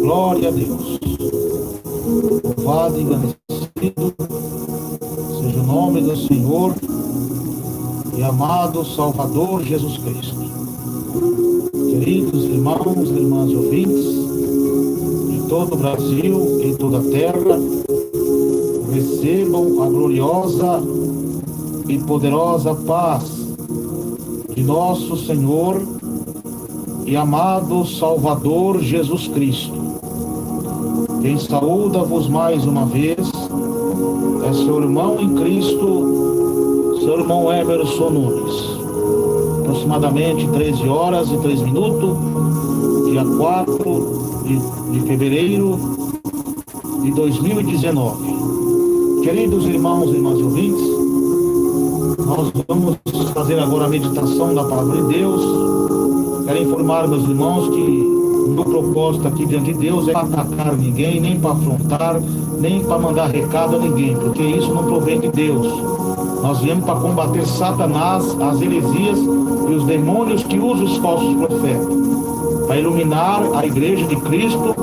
Glória a Deus. Louvado e agradecido seja o nome do Senhor e amado Salvador Jesus Cristo. Queridos irmãos e irmãs ouvintes de todo o Brasil e toda a terra, recebam a gloriosa e poderosa paz de nosso Senhor e amado Salvador Jesus Cristo. Quem saúda-vos mais uma vez é seu irmão em Cristo, seu irmão Emerson Nunes. Aproximadamente 13 horas e 3 minutos, dia 4 de fevereiro de 2019. Queridos irmãos e irmãs ouvintes, nós vamos fazer agora a meditação da Palavra de Deus. Quero informar meus irmãos que o meu propósito aqui diante de Deus é para atacar ninguém, nem para afrontar, nem para mandar recado a ninguém, porque isso não provém de Deus. Nós viemos para combater Satanás, as heresias e os demônios que usam os falsos profetas, para iluminar a igreja de Cristo,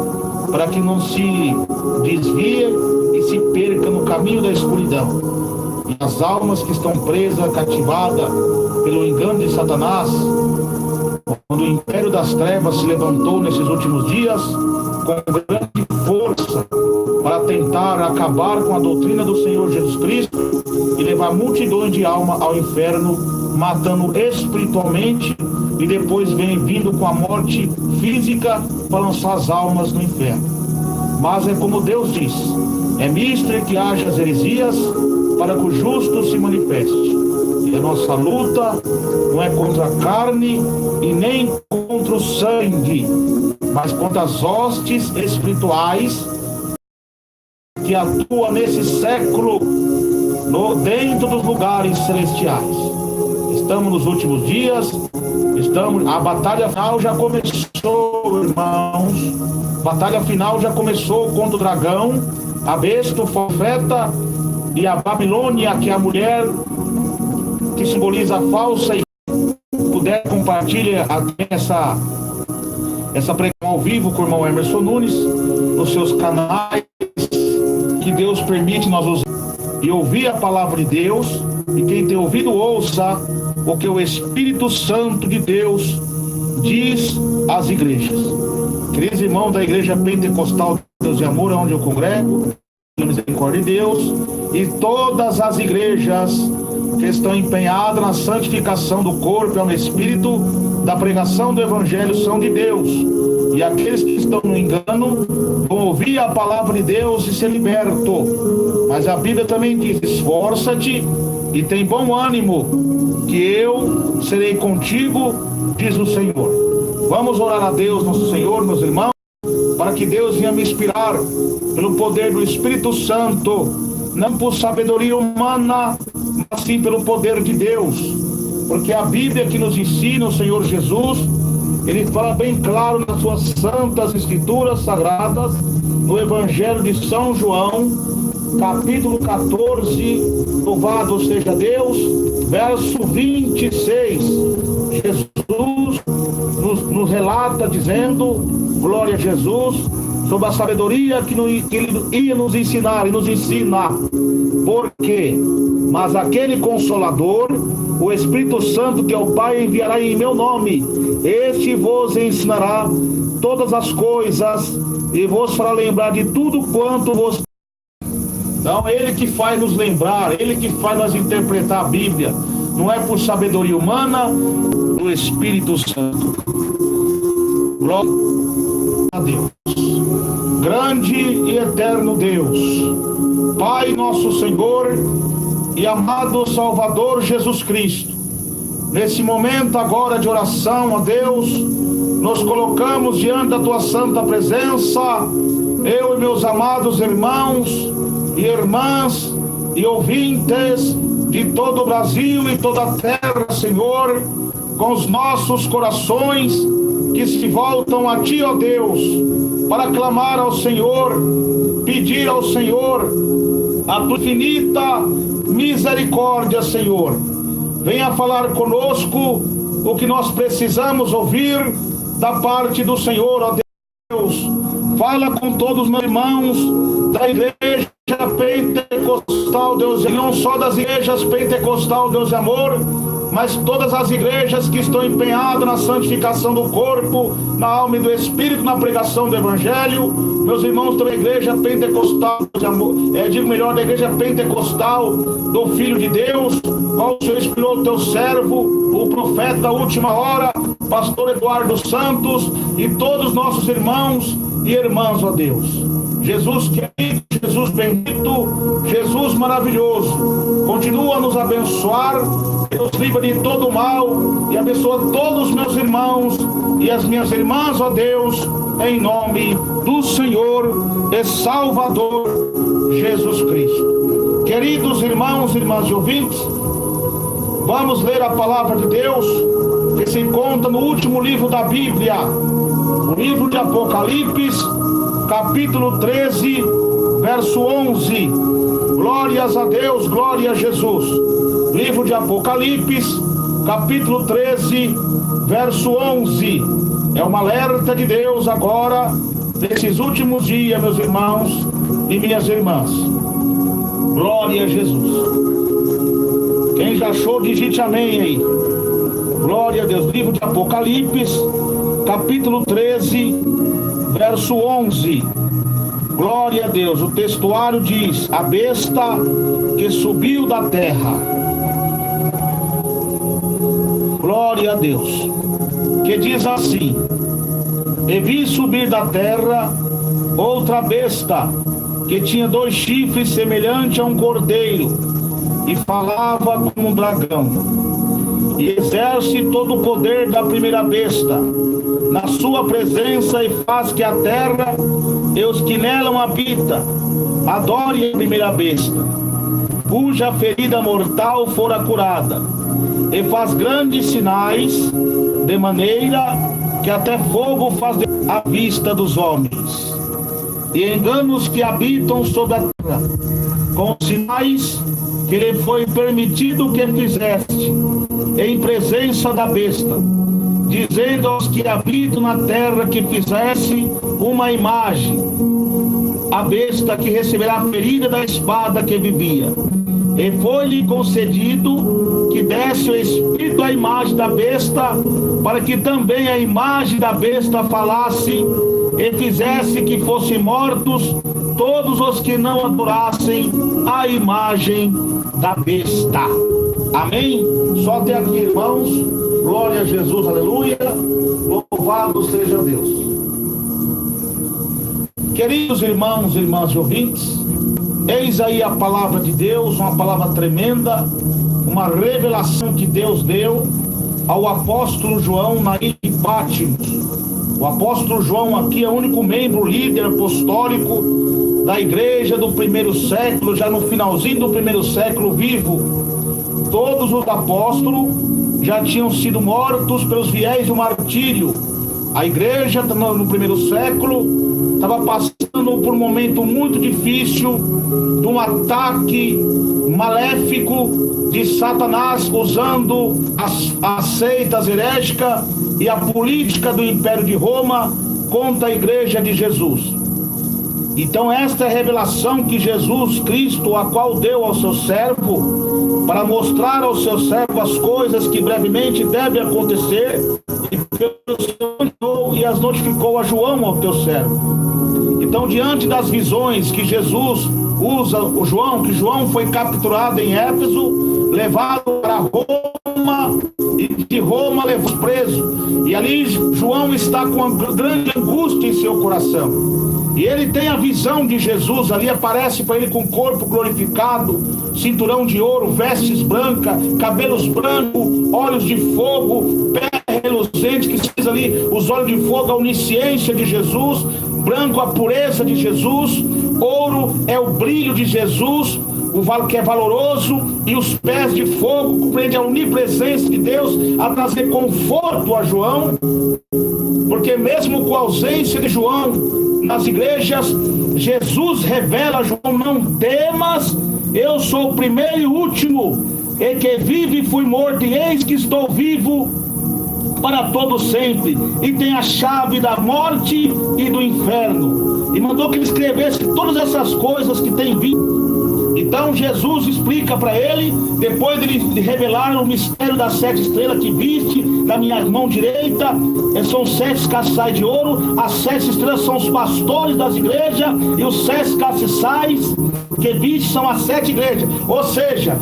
para que não se desvie e se perca no caminho da escuridão. E as almas que estão presas, cativadas pelo engano de Satanás, quando o império das trevas se levantou nesses últimos dias com grande força para tentar acabar com a doutrina do Senhor Jesus Cristo e levar multidões de almas ao inferno, matando espiritualmente, e depois vem vindo com a morte física para lançar as almas no inferno. Mas é como Deus diz: é misto que haja as heresias para que o justo se manifeste. E a nossa luta não é contra a carne e nem contra o sangue, mas contra as hostes espirituais que atuam nesse século dentro dos lugares celestiais. Estamos nos últimos dias, a batalha final já começou, irmãos. A batalha final já começou contra o dragão, a besta, o profeta e a Babilônia, que é a mulher que simboliza a falsa. E puder compartilhar essa pregação ao vivo com o irmão Emerson Nunes nos seus canais, que Deus permite nós usar e ouvir a palavra de Deus. E quem tem ouvido, ouça o que o Espírito Santo de Deus diz às igrejas. Queridos irmãos da Igreja Pentecostal de Deus e Amor, onde eu congrego, pela misericórdia de Deus, e todas as igrejas que estão empenhadas na santificação do corpo e no Espírito, da pregação do Evangelho, são de Deus. E aqueles que estão no engano vão ouvir a palavra de Deus e ser liberto. Mas a Bíblia também diz: esforça-te e tem bom ânimo, que eu serei contigo, diz o Senhor. Vamos orar a Deus, nosso Senhor, meus irmãos, para que Deus venha me inspirar pelo poder do Espírito Santo, não por sabedoria humana, mas sim pelo poder de Deus. Porque a Bíblia que nos ensina, o Senhor Jesus, ele fala bem claro nas suas santas escrituras sagradas, no Evangelho de São João, capítulo 14, louvado seja Deus, verso 26. Jesus nos relata dizendo, glória a Jesus, sobre a sabedoria que ele ia nos ensinar e nos ensina. Por quê? Mas aquele Consolador, o Espírito Santo que o Pai enviará em meu nome, este vos ensinará todas as coisas e vos fará lembrar de tudo quanto vos... Então, ele que faz nos lembrar, ele que faz nós interpretar a Bíblia, não é por sabedoria humana, do Espírito Santo. Glória a Deus. Grande e eterno Deus, Pai nosso Senhor e amado Salvador Jesus Cristo, nesse momento agora de oração a Deus, nos colocamos diante da Tua santa presença, eu e meus amados irmãos e irmãs e ouvintes de todo o Brasil e toda a terra, Senhor, com os nossos corações que se voltam a Ti, ó Deus, para clamar ao Senhor, pedir ao Senhor a Tua infinita misericórdia, Senhor. Venha falar conosco o que nós precisamos ouvir da parte do Senhor, ó Deus. Fala com todos os meus irmãos da igreja pentecostal, Deus, e não só das igrejas pentecostal, Deus de amor, mas todas as igrejas que estão empenhadas na santificação do corpo, na alma e do espírito, na pregação do evangelho. Meus irmãos da igreja pentecostal, de amor, digo melhor, da igreja pentecostal do Filho de Deus, qual o Senhor inspirou o teu servo, o profeta da última hora, pastor Eduardo Santos, e todos os nossos irmãos e irmãs, ó Deus. Jesus querido, Jesus bendito, Jesus maravilhoso, continua a nos abençoar, nos livra de todo o mal e abençoa todos os meus irmãos e as minhas irmãs, ó Deus, em nome do Senhor e Salvador Jesus Cristo. Queridos irmãos, irmãs e ouvintes, vamos ler a palavra de Deus que se encontra no último livro da Bíblia, o livro de Apocalipse, capítulo 13, verso 11. Glórias a Deus, glória a Jesus. Livro de Apocalipse, capítulo 13, verso 11. É um alerta de Deus agora, nesses últimos dias, meus irmãos e minhas irmãs. Glória a Jesus. Quem já achou, digite amém aí. Glória a Deus. Livro de Apocalipse, capítulo 13, verso 11. Glória a Deus. O textuário diz: a besta que subiu da terra. Glória a Deus. Que diz assim: e vi subir da terra outra besta que tinha 2 chifres semelhante a um cordeiro e falava como um dragão, e exerce todo o poder da primeira besta na sua presença, e faz que a terra e os que nela habitam adorem a primeira besta, cuja ferida mortal fora curada, e faz grandes sinais, de maneira que até fogo faz à vista dos homens, e engana os que habitam sobre a terra, com sinais que lhe foi permitido que fizeste, em presença da besta, dizendo aos que habitam na terra que fizesse uma imagem, a besta que receberá a ferida da espada que vivia. E foi-lhe concedido que desse o espírito à imagem da besta, para que também a imagem da besta falasse e fizesse que fossem mortos todos os que não adorassem a imagem da besta. Amém? Só até aqui, irmãos. Glória a Jesus, aleluia. Louvado seja Deus. Queridos irmãos e irmãs e ouvintes, eis aí a palavra de Deus, uma palavra tremenda, uma revelação que Deus deu ao apóstolo João na ilha de Patmos. O apóstolo João aqui é o único membro, líder apostólico da igreja do primeiro século, já no finalzinho do primeiro século vivo. Todos os apóstolos já tinham sido mortos pelos fiéis do martírio. A igreja no primeiro século estava passando por um momento muito difícil, de um ataque maléfico de Satanás, usando as seitas herégicas e a política do Império de Roma contra a igreja de Jesus. Então esta é a revelação que Jesus Cristo, a qual deu ao seu servo, para mostrar ao seu servo as coisas que brevemente devem acontecer, e as notificou a João, ao teu servo. Então, diante das visões que Jesus usa, que João foi capturado em Éfeso, levado para Roma, e de Roma levou preso, e ali João está com uma grande angústia em seu coração. E ele tem a visão de Jesus, ali aparece para ele com o corpo glorificado, cinturão de ouro, vestes brancas, cabelos brancos, olhos de fogo, pé reluzente, que diz ali, os olhos de fogo, a onisciência de Jesus, branco a pureza de Jesus, ouro é o brilho de Jesus, o que é valoroso, e os pés de fogo compreende a onipresença de Deus, a trazer conforto a João, porque mesmo com a ausência de João nas igrejas, Jesus revela a João: não temas, eu sou o primeiro e último, e que vive e fui morto, e eis que estou vivo para todo sempre, e tem a chave da morte e do inferno. E mandou que ele escrevesse todas essas coisas que tem vindo. Então Jesus explica para ele, depois de lhe revelar o mistério das 7 estrelas que viste na minha mão direita, são 7 castiçais de ouro. As 7 estrelas são os pastores das igrejas, e os 7 castiçais que viste são as 7 igrejas. Ou seja,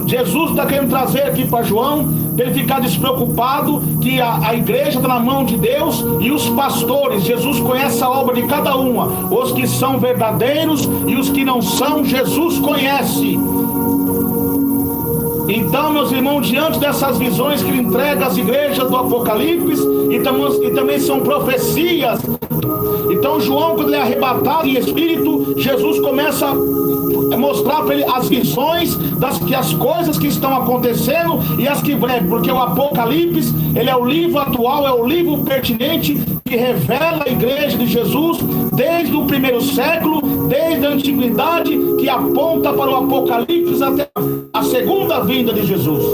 Jesus está querendo trazer aqui para João, para ele ficar despreocupado, que a igreja está na mão de Deus, e os pastores, Jesus conhece a obra de cada uma, os que são verdadeiros e os que não são, Jesus conhece. Então, meus irmãos, diante dessas visões que ele entrega às igrejas do Apocalipse, e também são profecias. Então João, quando ele é arrebatado em espírito, Jesus começa a mostrar para ele as visões as coisas que estão acontecendo e as que breve, porque o Apocalipse, ele é o livro atual, é o livro pertinente que revela a igreja de Jesus desde o primeiro século, desde a antiguidade, que aponta para o Apocalipse até a segunda vinda de Jesus,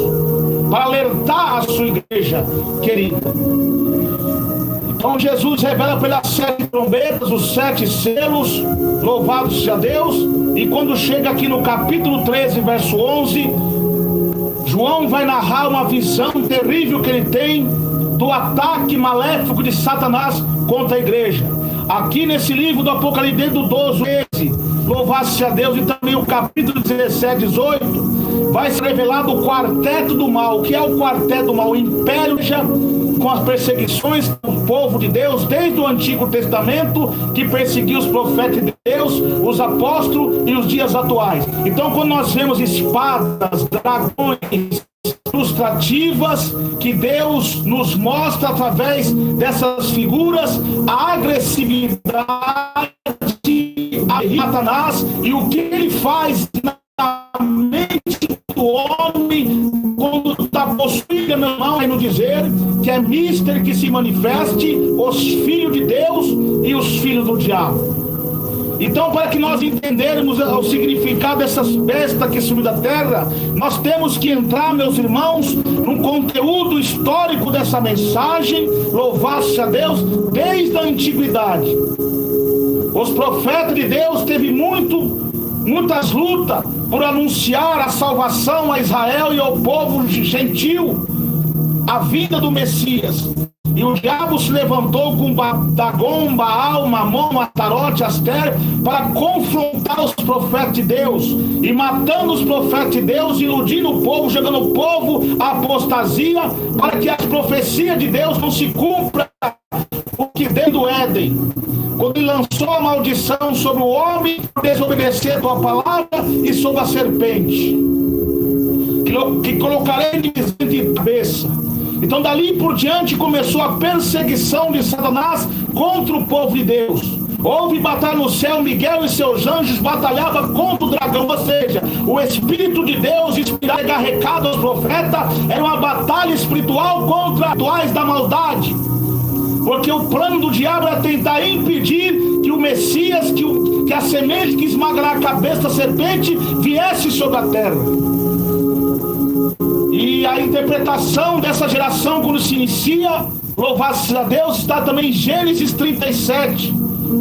para alertar a sua igreja querida. Então Jesus revela para ele as 7 trombetas, os 7 selos, louvado seja Deus. E quando chega aqui no capítulo 13, verso 11, João vai narrar uma visão terrível que ele tem do ataque maléfico de Satanás contra a igreja. Aqui nesse livro do Apocalipse, dentro do 12, louvado seja Deus, e também o capítulo 17, 18, vai ser revelado o quarteto do mal. O que é o quarteto do mal? O império já com as perseguições do povo de Deus, desde o Antigo Testamento, que perseguiu os profetas de Deus, os apóstolos, e os dias atuais. Então, quando nós vemos espadas, dragões, ilustrativas, que Deus nos mostra através dessas figuras, a agressividade de Satanás e o que ele faz na mente do homem quando está possuído, meu irmão, é no dizer que é mister que se manifeste os filhos de Deus e os filhos do diabo. Então, para que nós entendermos o significado dessas bestas que subiu da terra, nós temos que entrar, meus irmãos, no conteúdo histórico dessa mensagem, louvado-se a Deus, desde a antiguidade. Os profetas de Deus teve muitas lutas por anunciar a salvação a Israel e ao povo gentil, a vinda do Messias. E o diabo se levantou com Dagon, Baal, Mamon, Atarote, Aster, para confrontar os profetas de Deus, e matando os profetas de Deus, iludindo o povo, jogando o povo à apostasia, para que as profecias de Deus não se cumpram, o que dentro do Éden, quando ele lançou a maldição sobre o homem por desobedecer a tua palavra, e sobre a serpente, que colocarei de cabeça. Então dali por diante começou a perseguição de Satanás contra o povo de Deus. Houve batalha no céu, Miguel e seus anjos batalhavam contra o dragão, ou seja, o Espírito de Deus inspirado e recado aos profetas, era uma batalha espiritual contra atuais da maldade. Porque o plano do diabo era tentar impedir que o Messias, que a semente que esmagará a cabeça da serpente viesse sobre a terra. E a interpretação dessa geração, quando se inicia, louvado seja Deus, está também em Gênesis 37,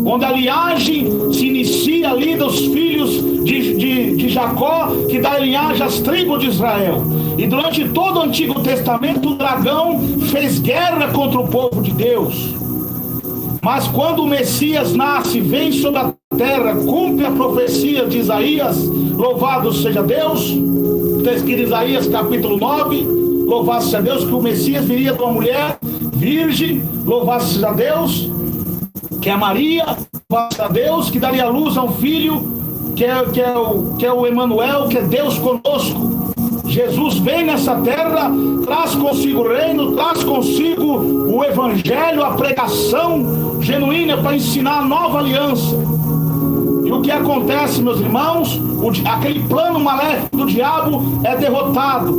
onde a linhagem se inicia ali dos filhos de Jacó, que dá linhagem às tribos de Israel. E durante todo o Antigo Testamento, o dragão fez guerra contra o povo de Deus. Mas quando o Messias nasce, vem sobre a terra, cumpre a profecia de Isaías, louvado seja Deus, está escrito em Isaías capítulo 9, louvado seja Deus, que o Messias viria de uma mulher virgem, louvado seja Deus, que é Maria, louvado seja Deus, que daria luz a um filho, que é o Emanuel, que é Deus conosco. Jesus vem nessa terra, traz consigo o reino, traz consigo o evangelho, a pregação genuína para ensinar a nova aliança. E o que acontece, meus irmãos? Aquele plano maléfico do diabo é derrotado.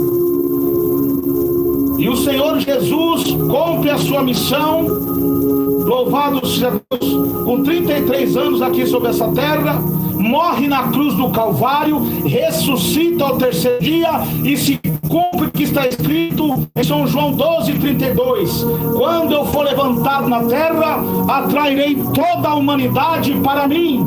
E o Senhor Jesus cumpre a sua missão, louvado seja Deus, com 33 anos aqui sobre essa terra, morre na cruz do Calvário, ressuscita ao terceiro dia e se cumpre o que está escrito em São João 12:32. Quando eu for levantado na terra, atrairei toda a humanidade para mim.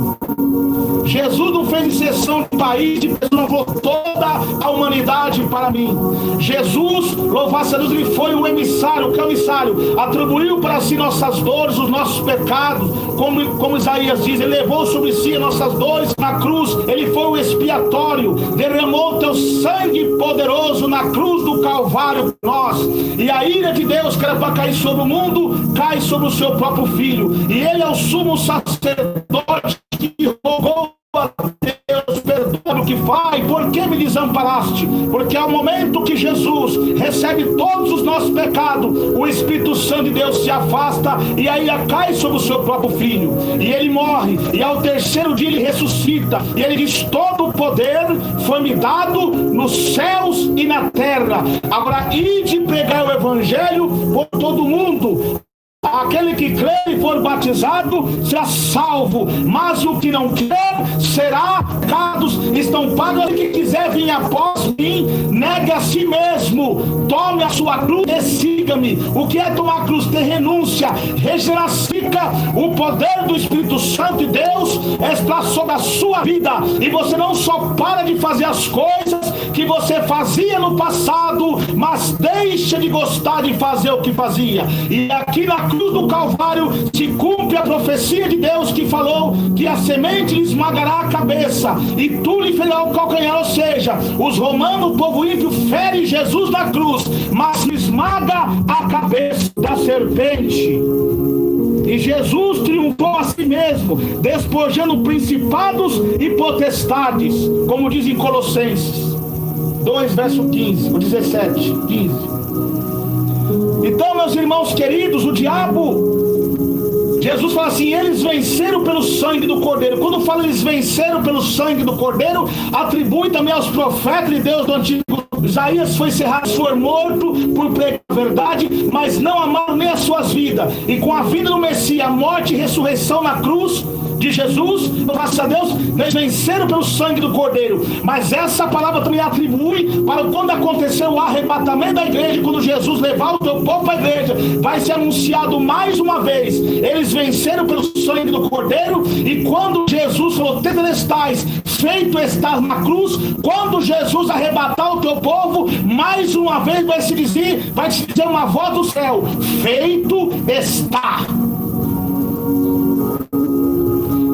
Jesus não fez exceção de país, de pessoa, levou toda a humanidade para mim. Jesus, louvado a Deus, ele foi o emissário, o comissário, atribuiu para si nossas dores, os nossos pecados, como Isaías diz, ele levou sobre si as nossas dores na cruz, ele foi o expiatório, derramou teu sangue poderoso na cruz do Calvário por nós, e a ira de Deus que era para cair sobre o mundo, cai sobre o seu próprio Filho, e ele é o sumo sacerdote que rogou a Deus, perdoa o que faz, por que me desamparaste? Porque ao momento que Jesus recebe todos os nossos pecados, o Espírito Santo de Deus se afasta e a ira cai sobre o seu próprio Filho, e ele morre, e ao terceiro dia ele ressuscita, e ele diz: todo o poder foi me dado nos céus e na terra, agora ide pregar o Evangelho por todo mundo. Aquele que crê e for batizado será salvo, mas o que não crer será pecados estão pagos. Aquele que quiser vir após mim, negue a si mesmo, tome a sua cruz e siga-me. O que é tomar a cruz? Ter renúncia, regeneração. O poder do Espírito Santo de Deus está sobre a sua vida, e você não só para de fazer as coisas que você fazia no passado, mas deixa de gostar de fazer o que fazia. E aqui na cruz do Calvário se cumpre a profecia de Deus que falou que a semente lhe esmagará a cabeça e tu lhe ferirá o calcanhar. Ou seja, os romanos, o povo ímpio, fere Jesus na cruz, mas lhe esmaga a cabeça da serpente. E Jesus triunfou a si mesmo, despojando principados e potestades, como diz em Colossenses 2, verso 15, ou 17, 15. Então, meus irmãos queridos, o diabo, Jesus fala assim, eles venceram pelo sangue do Cordeiro. Quando fala eles venceram pelo sangue do Cordeiro, atribui também aos profetas de Deus do Antigo. Isaías foi cerrado, foi morto por pregar a verdade, mas não amaram nem as suas vidas. E com a vinda do Messias, a morte e ressurreição na cruz de Jesus, graças a Deus, eles venceram pelo sangue do Cordeiro. Mas essa palavra também atribui para quando acontecer o arrebatamento da igreja, quando Jesus levar o teu povo para a igreja, vai ser anunciado mais uma vez, eles venceram pelo sangue do Cordeiro. E quando Jesus falou, tetelestais, feito está na cruz, quando Jesus arrebatar o teu povo, mais uma vez vai se dizer uma voz do céu, feito está.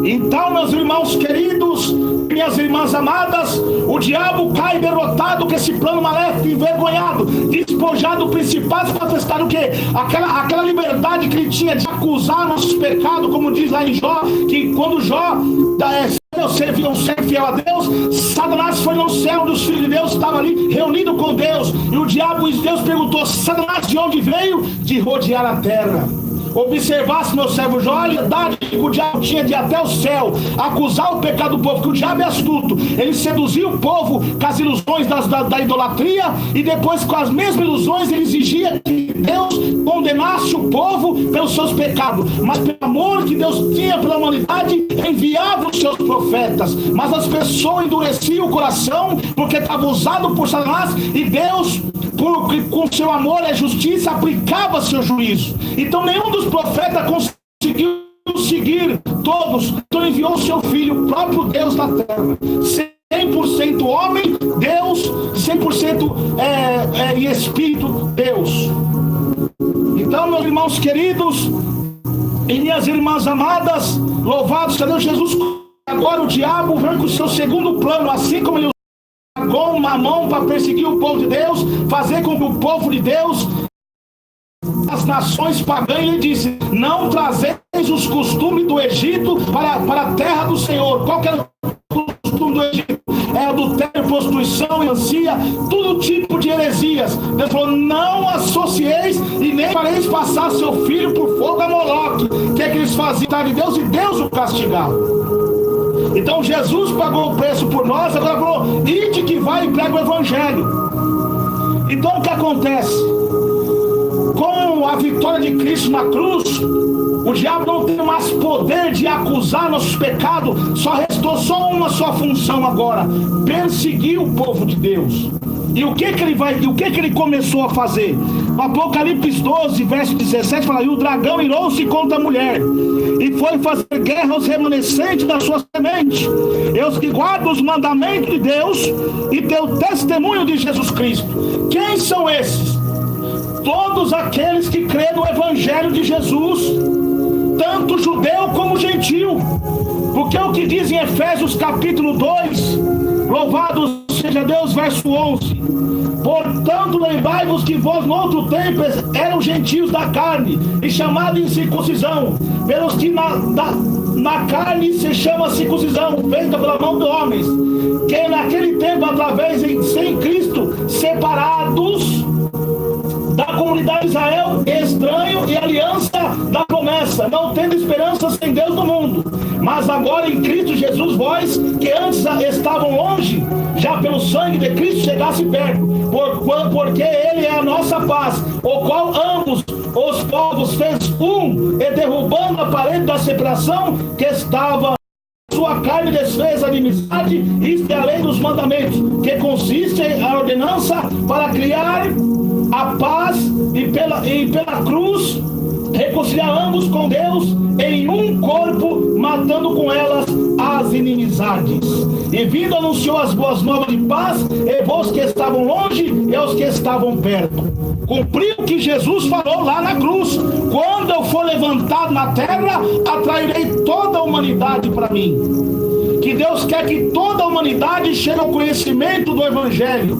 Então, meus irmãos queridos, minhas irmãs amadas, o diabo cai derrotado com esse plano maléfico, envergonhado, despojado do principado para testar o quê? Aquela liberdade que ele tinha de acusar nossos pecados, como diz lá em Jó, que quando Jó ser fiel a Deus, Satanás foi no céu onde os filhos de Deus estavam ali reunidos com Deus, e o diabo, Deus perguntou, Satanás de onde veio? De rodear a terra. Observasse, meu servo Jó, a liberdade que o diabo tinha de ir até o céu, acusar o pecado do povo, porque o diabo é astuto, ele seduzia o povo com as ilusões da idolatria, e depois com as mesmas ilusões ele exigia que Deus condenasse o povo pelos seus pecados, mas pelo amor que Deus tinha pela humanidade, enviava os seus profetas, mas as pessoas endureciam o coração, porque estavam usados por Satanás, e Deus, com seu amor e justiça, aplicava seu juízo. Então nenhum dos profetas conseguiu seguir todos, então enviou o seu filho, o próprio Deus na terra, 100% homem, Deus, 100% em espírito, Deus. Então, meus irmãos queridos e minhas irmãs amadas, louvados seja Deus. Jesus, agora o diabo vem com o seu segundo plano, assim como ele usou uma mão para perseguir o povo de Deus, fazer com que o povo de Deus, as nações pagãs, ele disse, não trazeis os costumes do Egito para a terra do Senhor. Qual que era o costume do Egito? É adultério, prostituição, melancia, todo tipo de heresias. Deus falou, não associeis e nem fareis passar seu filho por fogo a Moloque. O que é que eles faziam de Deus? E Deus o castigava. Então Jesus pagou o preço por nós, agora falou, ide que vai e prega o Evangelho. Então o que acontece? Com a vitória de Cristo na cruz, o diabo não tem mais poder de acusar nossos pecados, só restou uma só função agora, perseguir o povo de Deus. E o que ele começou a fazer? Apocalipse 12, verso 17 fala: e o dragão irou-se contra a mulher e foi fazer guerra aos remanescentes da sua semente, e os que guardam os mandamentos de Deus e teu testemunho de Jesus Cristo. Quem são esses? Todos aqueles que creem no Evangelho de Jesus, tanto judeu como gentil. Porque o que diz em Efésios capítulo 2, louvado seja Deus, verso 11: portanto lembrai-vos que vós no outro tempo eram gentios da carne e chamados em circuncisão, pelos que na carne se chama circuncisão, feita pela mão de homens, que naquele tempo, através sem Cristo, separados da comunidade de Israel, estranho e aliança da promessa, não tendo esperança sem Deus no mundo. Mas agora em Cristo Jesus, vós que antes estavam longe, já pelo sangue de Cristo chegasse perto, porque Ele é a nossa paz, o qual ambos os povos fez um, e derrubando a parede da separação que estava sua carne, desfez a inimizade. Isto é a lei dos mandamentos, que consiste em a ordenança para criar a paz e pela cruz reconciliar ambos com Deus em um corpo, matando com elas as inimizades. E vindo anunciou as boas novas de paz, e vós que estavam longe e aos que estavam perto. Cumpriu o que Jesus falou lá na cruz: quando eu for levantado na terra, atrairei toda a humanidade para mim. Que Deus quer que toda a humanidade chegue ao conhecimento do Evangelho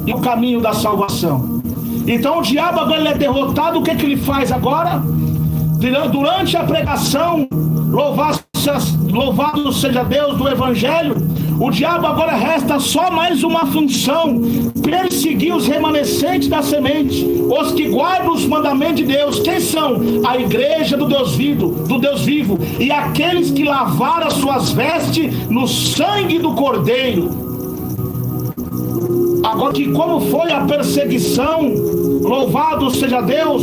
e o caminho da salvação. Então o diabo agora ele é derrotado. O que ele faz agora? Durante a pregação, louvado seja Deus, do Evangelho, o diabo agora resta só mais uma função: perseguir os remanescentes da semente, os que guardam os mandamentos de Deus. Quem são? A igreja do Deus vivo, e aqueles que lavaram as suas vestes no sangue do Cordeiro. Agora, que como foi a perseguição, louvado seja Deus,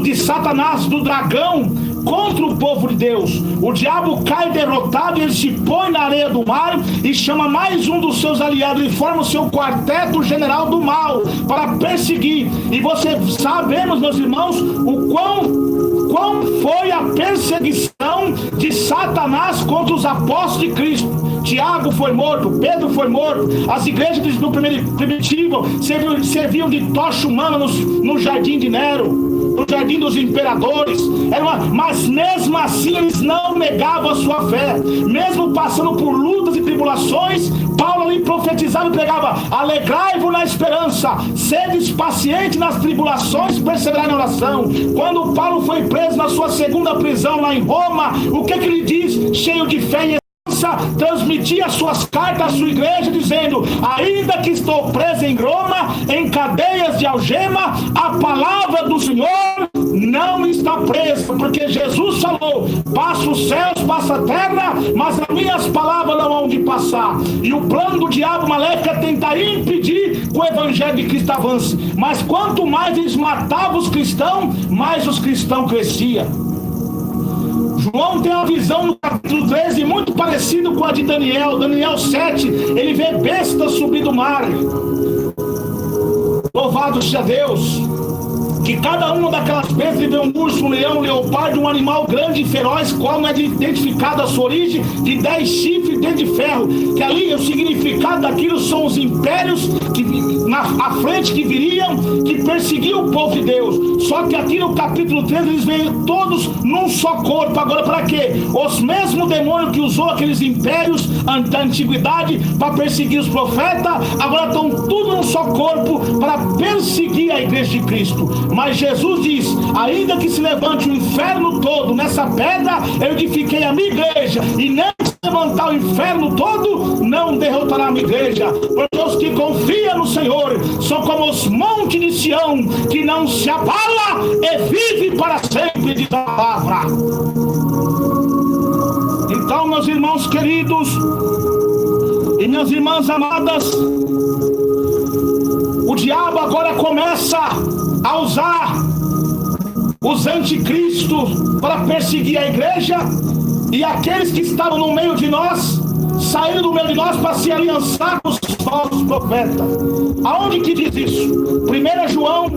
de Satanás, do dragão, contra o povo de Deus. O diabo cai derrotado e ele se põe na areia do mar e chama mais um dos seus aliados e forma o seu quarteto general do mal para perseguir. E você sabemos, meus irmãos, o quão foi a perseguição de Satanás contra os apóstolos de Cristo. Tiago foi morto, Pedro foi morto, as igrejas do primitivo serviam de tocha humana no jardim de Nero, no jardim dos imperadores. Mas mesmo assim eles não negavam a sua fé, mesmo passando por lutas e tribulações. Paulo ali profetizava e pregava: alegrai-vos na esperança, sedes pacientes nas tribulações, perseverai na oração. Quando Paulo foi preso na sua segunda prisão lá em Roma, o que ele diz? Cheio de fé e transmitia suas cartas à sua igreja, dizendo: ainda que estou preso em Roma, em cadeias de algema, a palavra do Senhor não está presa, porque Jesus falou: passa os céus, passa a terra, mas as minhas palavras não hão de passar. E o plano do diabo maléfico é tentar impedir que o evangelho de Cristo avance. Mas quanto mais eles matavam os cristãos, mais os cristãos cresciam. João tem uma visão no capítulo 13 muito parecido com a de Daniel. Daniel 7, ele vê bestas subir do mar. Louvado seja Deus, que cada uma daquelas bestas vê um urso, um leão, um leopardo, um animal grande e feroz, qual não é identificada a sua origem, de 10 chifres dentro de ferro. Que ali o significado daquilo são os impérios à frente que viriam, que perseguiam o povo de Deus. Só que aqui no capítulo 13 eles veem todos num só corpo. Agora para quê? Os mesmos demônios que usou aqueles impérios da antiguidade para perseguir os profetas, agora estão tudo num só corpo para perseguir a igreja de Cristo. Mas Jesus diz: ainda que se levante o inferno todo, nessa pedra eu edifiquei a minha igreja, e nem se levantar o inferno todo, não derrotará a minha igreja. Porque os que confiam no Senhor são como os montes de Sião, que não se abala e vive para sempre, de palavra. Então, meus irmãos queridos e minhas irmãs amadas, o diabo agora começa a usar os anticristos para perseguir a igreja, e aqueles que estavam no meio de nós saíram do meio de nós para se aliançar com os falsos profetas. Aonde que diz isso? 1 João,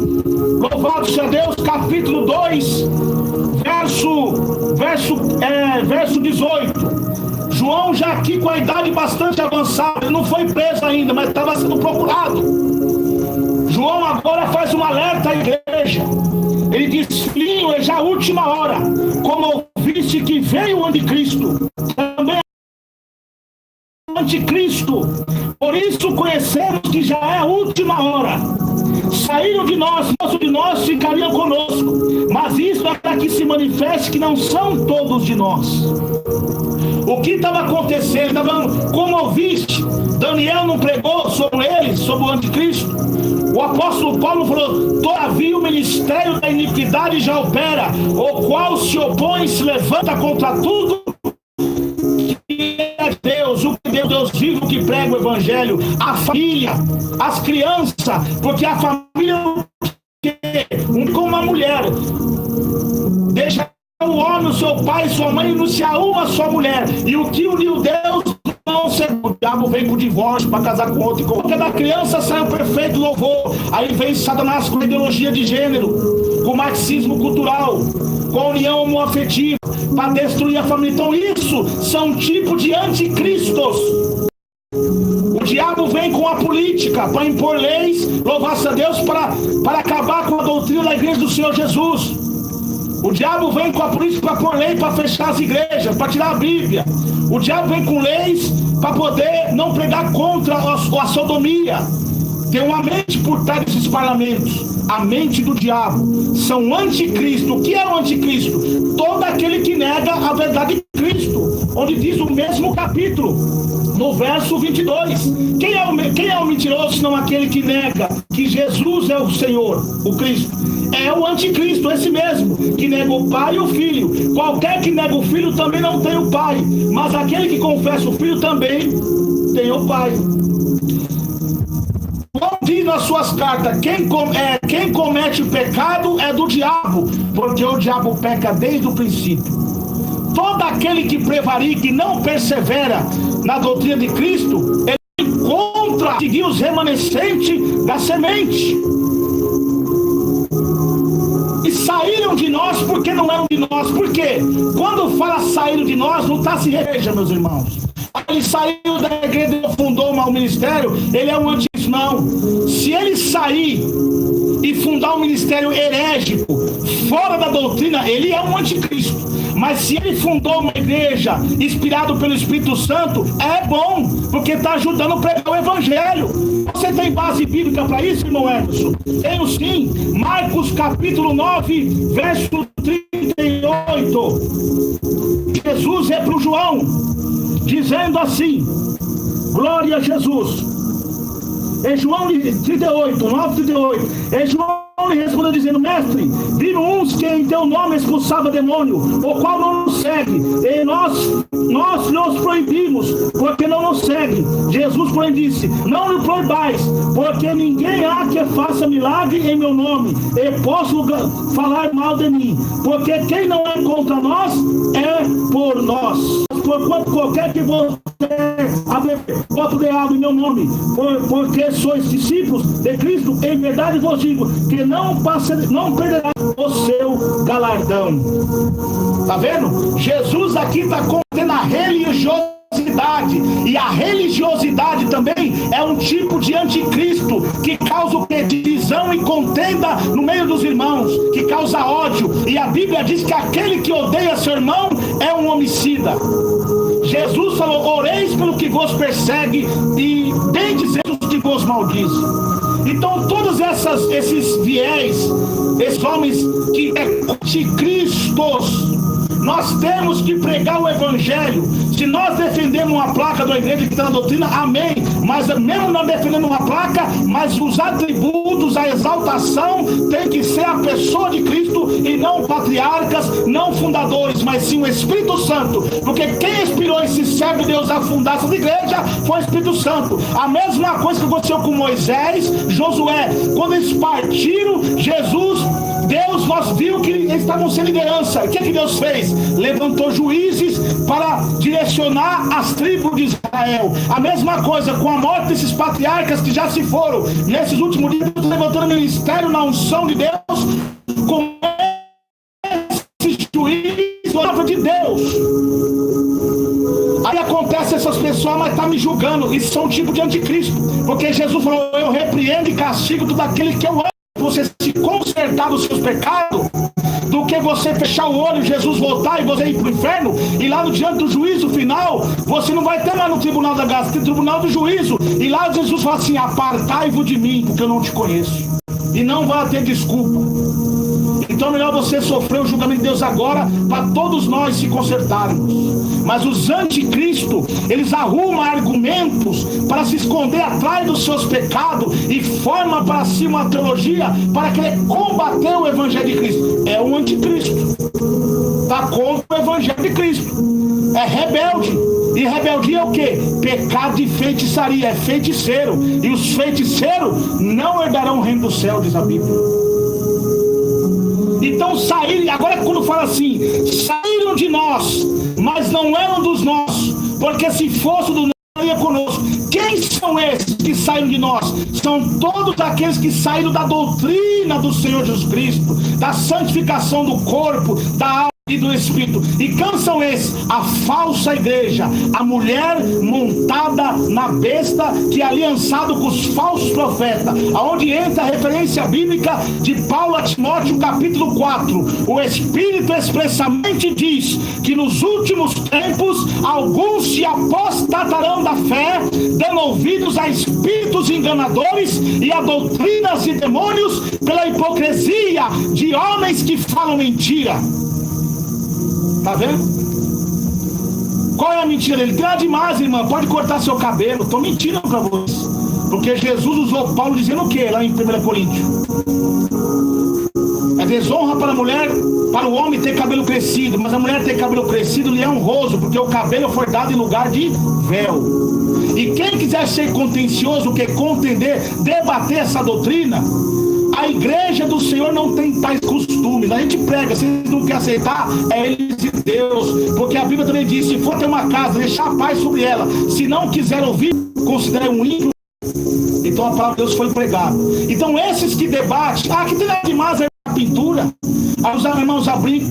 louvado seja Deus, capítulo 2, verso 18. João já aqui com a idade bastante avançada, ele não foi preso ainda, mas estava sendo procurado. João agora faz um alerta à igreja. Ele diz: filhinho, é já a última hora. Como ouviste que veio o anticristo, também é anticristo. Por isso conhecemos que já é a última hora. Saíram de nós, muitos de nós ficariam conosco, mas isso é para que se manifeste que não são todos de nós. O que estava acontecendo? Como ouviste, Daniel não pregou sobre ele, sobre o anticristo? O apóstolo Paulo falou: todavia o ministério da iniquidade já opera, o qual se opõe e se levanta contra tudo que é Deus, o que Deus vivo que prega o evangelho, a família, as crianças, porque a família como uma mulher deixa o homem, o seu pai, sua mãe, não se a uma só mulher, e o que uniu Deus não se... O diabo vem com o divórcio para casar com outro, porque da criança sai o perfeito louvor. Aí vem Satanás com ideologia de gênero, com marxismo cultural, com a união homoafetiva, para destruir a família. Então isso são tipos de anticristos. O diabo vem com a política para impor leis, louvado a Deus, para acabar com a doutrina da igreja do Senhor Jesus. O diabo vem com a política para pôr lei para fechar as igrejas, para tirar a Bíblia. O diabo vem com leis para poder não pregar contra a sodomia. Tem uma mente por trás desses parlamentos. A mente do diabo. São anticristo. O que é o anticristo? Todo aquele que nega a verdade de Cristo. Onde diz o mesmo capítulo, no verso 22. Quem é o mentiroso, senão aquele que nega que Jesus é o Senhor, o Cristo? É o anticristo, esse mesmo, que nega o pai e o filho. Qualquer que nega o filho também não tem o pai, mas aquele que confessa o filho também tem o pai. Como diz nas suas cartas, quem comete o pecado é do diabo, porque o diabo peca desde o princípio. Todo aquele que prevarica e não persevera na doutrina de Cristo, ele contra seguir os remanescentes da semente. E saíram de nós porque não eram de nós. Por quê? Quando fala saíram de nós, não está se reveja, meus irmãos. Ele saiu da igreja e fundou um ministério, ele é um anticristo. Não. Se ele sair e fundar um ministério herégico, fora da doutrina, ele é um anticristo. Mas se ele fundou uma igreja inspirado pelo Espírito Santo, é bom, porque está ajudando a pregar o evangelho. Você tem base bíblica para isso, irmão Emerson? Tenho sim. Marcos capítulo 9, verso 38. Jesus é para o João, dizendo assim: glória a Jesus. Em João 38, 9, 38. Em João lhe respondeu dizendo: mestre, viram uns que em teu nome expulsava demônio, o qual não nos segue, e nós lhes proibimos, porque não nos segue. Jesus, porém, disse: não lhe proibais, porque ninguém há que faça milagre em meu nome, e posso falar mal de mim, porque quem não é contra nós, é por nós. Porquanto qualquer que você voto de algo em meu nome, porque sois discípulos de Cristo, em verdade vos digo, que não perderá o seu galardão. Tá vendo? Jesus aqui está contendo a religiosidade. E a religiosidade também é um tipo de anticristo que causa o quê? Divisão e contenda no meio dos irmãos, que causa ódio. E a Bíblia diz que aquele que odeia seu irmão é um homicida. Jesus falou: oreis pelo que vos persegue e bendizeis os que vos maldizem. Então todos esses viés, esses homens que é anticristos, nós temos que pregar o evangelho. Se nós defendemos uma placa da igreja que está na doutrina, amém. Mas mesmo não defendendo uma placa, mas os atributos cultos, a exaltação tem que ser a pessoa de Cristo e não patriarcas, não fundadores, mas sim o Espírito Santo, porque quem inspirou esse servo de Deus a fundar essa igreja foi o Espírito Santo. A mesma coisa que aconteceu com Moisés, Josué, quando eles partiram, Deus nós viu que eles estavam sem liderança. O que Deus fez? Levantou juízes para direcionar as tribos de Israel. A mesma coisa com a morte desses patriarcas que já se foram. Nesses últimos dias, levantando o ministério na unção de Deus, com esse juiz, palavra de Deus. Aí acontece essas pessoas, mas estão me julgando. Isso são um tipo de anticristo. Porque Jesus falou: eu repreendo e castigo tudo aquele que eu amo. Você se consertar dos seus pecados, do que você fechar o olho, Jesus voltar e você ir para o inferno, e lá no diante do juízo final, você não vai ter mais no tribunal da graça, tem tribunal do juízo, e lá Jesus fala assim: apartai-vos de mim, porque eu não te conheço, e não vai ter desculpa. Então é melhor você sofrer o julgamento de Deus agora, para todos nós se consertarmos. Mas os anticristos, eles arrumam argumentos para se esconder atrás dos seus pecados e formam para si uma teologia para querer combater o evangelho de Cristo. É um anticristo, está contra o evangelho de Cristo, é rebelde. E rebeldia é o quê? Pecado de feitiçaria, é feiticeiro, e os feiticeiros não herdarão o reino do céu, diz a Bíblia. Então saíram, agora quando fala assim, saíram de nós, mas não eram dos nossos, porque se fosse do nosso, estaria conosco. Quem são esses que saíram de nós? São todos aqueles que saíram da doutrina do Senhor Jesus Cristo, da santificação do corpo, da alma e do Espírito. E quem são esses? A falsa igreja, a mulher montada na besta, que é aliançado com os falsos profetas, aonde entra a referência bíblica de Paulo a Timóteo, capítulo 4. O Espírito expressamente diz que nos últimos tempos alguns se apostatarão da fé, dando ouvidos a espíritos enganadores e a doutrinas de demônios, pela hipocrisia de homens que falam mentira. Tá vendo? Qual é a mentira dele? Tem demais, irmã. Pode cortar seu cabelo. Estou mentindo para vocês. Porque Jesus usou Paulo dizendo o que lá em 1 Coríntios? É desonra para a mulher, para o homem ter cabelo crescido. Mas a mulher ter cabelo crescido lhe é honroso, porque o cabelo foi dado em lugar de véu. E quem quiser ser contencioso, que contender, debater essa doutrina, a igreja do Senhor não tem tais costumes. A gente prega, se eles não querem aceitar, é eles e Deus. Porque a Bíblia também diz: se for ter uma casa, deixar a paz sobre ela. Se não quiser ouvir, considere um ímpio. Então a palavra de Deus foi pregada. Então esses que debatem, que tem nada demais é a pintura, os irmãos abrindo,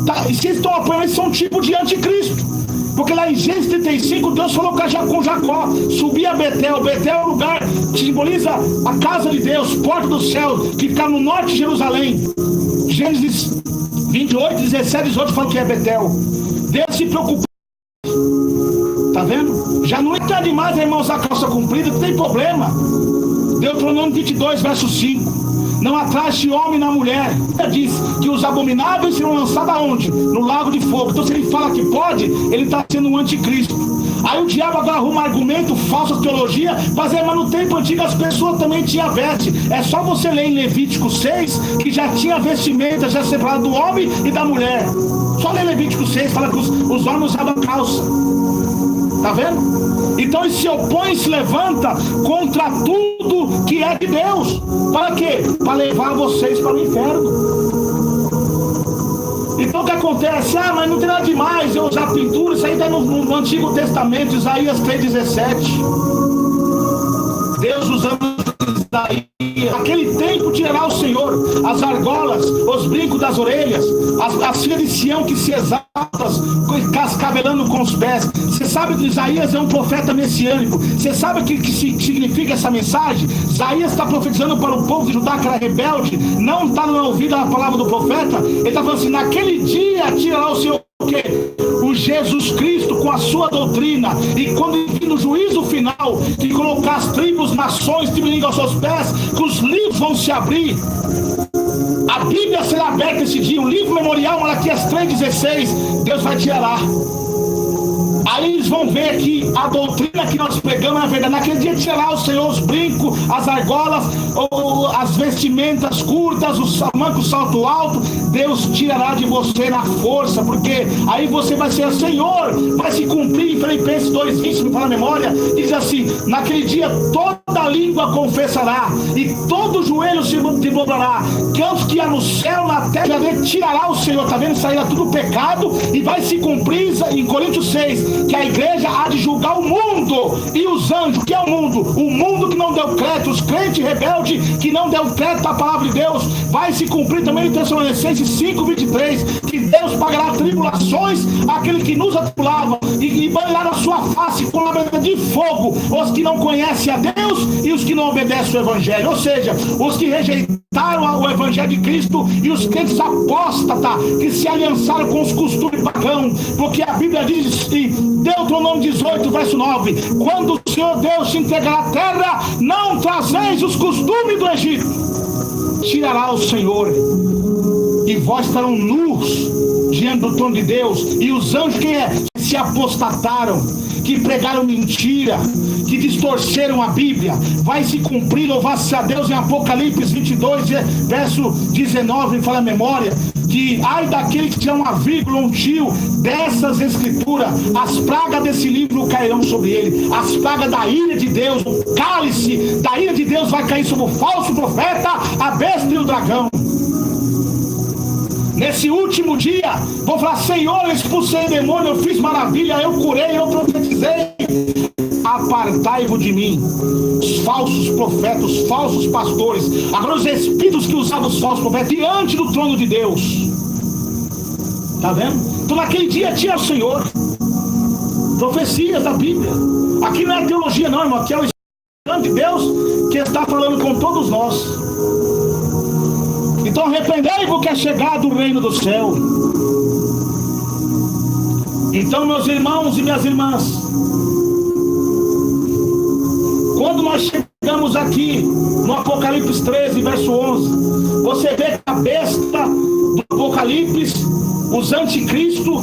tá, e se eles estão apoiando, eles são um tipo de anticristo. Porque lá em Gênesis 35, Deus falou com Jacó, subir a Betel. Betel é o lugar que simboliza a casa de Deus, porta do céu, que fica no norte de Jerusalém. Gênesis 28, 17, 18 fala que é Betel. Deus se preocupa. Tá vendo? Já não é demais, irmãos, a calça comprida, não tem problema. Deuteronômio 22, verso 5. Não atraste homem na mulher. Ele diz que os abomináveis serão lançados aonde? No lago de fogo. Então se ele fala que pode, ele está sendo um anticristo. Aí o diabo agora arruma argumento, falsa teologia, mas no tempo antigo as pessoas também tinham veste. É só você ler em Levítico 6, que já tinha vestimenta já separada do homem e da mulher. Só ler Levítico 6, fala que os homens usavam calça. Tá vendo? Então ele se opõe, se levanta contra tudo que é de Deus. Para quê? Para levar vocês para o inferno. Então o que acontece? Mas não tem nada demais eu usar pintura. Isso aí está no Antigo Testamento, Isaías 3,17. Deus usando Isaías. Aquele tempo tirará o Senhor as argolas, os brincos das orelhas, as filhas de Sião que se exaltam, cascavelando com os pés. Você sabe que Isaías é um profeta messiânico. Você sabe o que significa essa mensagem? Isaías está profetizando para o povo de Judá que era rebelde, não está no ouvido a palavra do profeta. Ele está falando assim: naquele dia tirará o Senhor o quê? O Jesus Cristo com a sua doutrina. E quando vir no juízo final, que colocar as tribos, nações, tribos aos seus pés, que os livros vão se abrir. A Bíblia será aberta esse dia. O livro memorial, Malaquias 3,16, Deus vai tirar. Aí eles vão ver que a doutrina que nós pregamos é verdade. Naquele dia tirará o Senhor os brincos, as argolas, as vestimentas curtas, os mancos salto alto. Deus tirará de você na força, porque aí você vai ser o Senhor, vai se cumprir. Em Filipenses 2:20, me fala a memória, diz assim: naquele dia toda língua confessará e todo joelho se dobrará, cantos que há no céu, na terra, tirará o Senhor. Tá vendo? Sairá tudo pecado e vai se cumprir em Coríntios 6, que a igreja há de julgar o mundo e os anjos. Que é o mundo? O mundo que não deu crédito, os crentes rebeldes que não deu crédito à palavra de Deus. Vai se cumprir também em Tessalonicenses 5:23, que Deus pagará tribulações àquele que nos atribulava e banirá na sua face com lâmina de fogo os que não conhecem a Deus e os que não obedecem o evangelho. Ou seja, os que rejeitaram o evangelho de Cristo e os crentes apóstatas que se aliançaram com os costumes pagãos, porque a Bíblia diz em Deuteronômio 18, verso 9: quando o Senhor Deus te entregará a terra, não trazeis os costumes do Egito. Tirará o Senhor e vós estarão nus diante do trono de Deus. E os anjos que se apostataram, que pregaram mentira, que distorceram a Bíblia, vai se cumprir, louvado-se a Deus, em Apocalipse 22, verso 19, me fala a memória, que ai daquele que tiver uma vírgula, um tio dessas escrituras, as pragas desse livro cairão sobre ele, as pragas da ira de Deus, o cálice da ira de Deus vai cair sobre o falso profeta, a besta e o dragão. Nesse último dia, vou falar: Senhor, eu expulsei demônio, eu fiz maravilha, eu curei, eu profetizei. Apartai-vos de mim, os falsos profetas, os falsos pastores. Agora os espíritos que usavam os falsos profetas diante do trono de Deus. Tá vendo? Então naquele dia tinha o Senhor. Profecias da Bíblia. Aqui não é teologia não, irmão. Aqui é o Espírito de Deus que está falando com todos nós. Então arrependei-vos que é chegado o reino do céu. Então, meus irmãos e minhas irmãs, quando nós chegamos aqui no Apocalipse 13, verso 11, você vê que a besta do Apocalipse, os anticristos,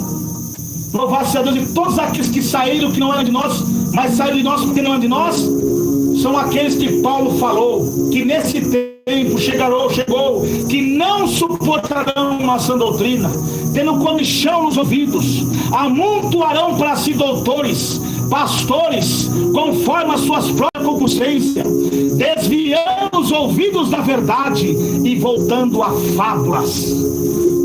louvado-se a Deus, e todos aqueles que saíram, que não eram de nós, mas saíram de nós porque não eram de nós, são aqueles que Paulo falou, que nesse tempo chegou, que não suportarão uma sã doutrina, tendo comichão nos ouvidos, amontoarão para si doutores, pastores, conforme as suas próprias concupiscências, desviando os ouvidos da verdade e voltando a fábulas.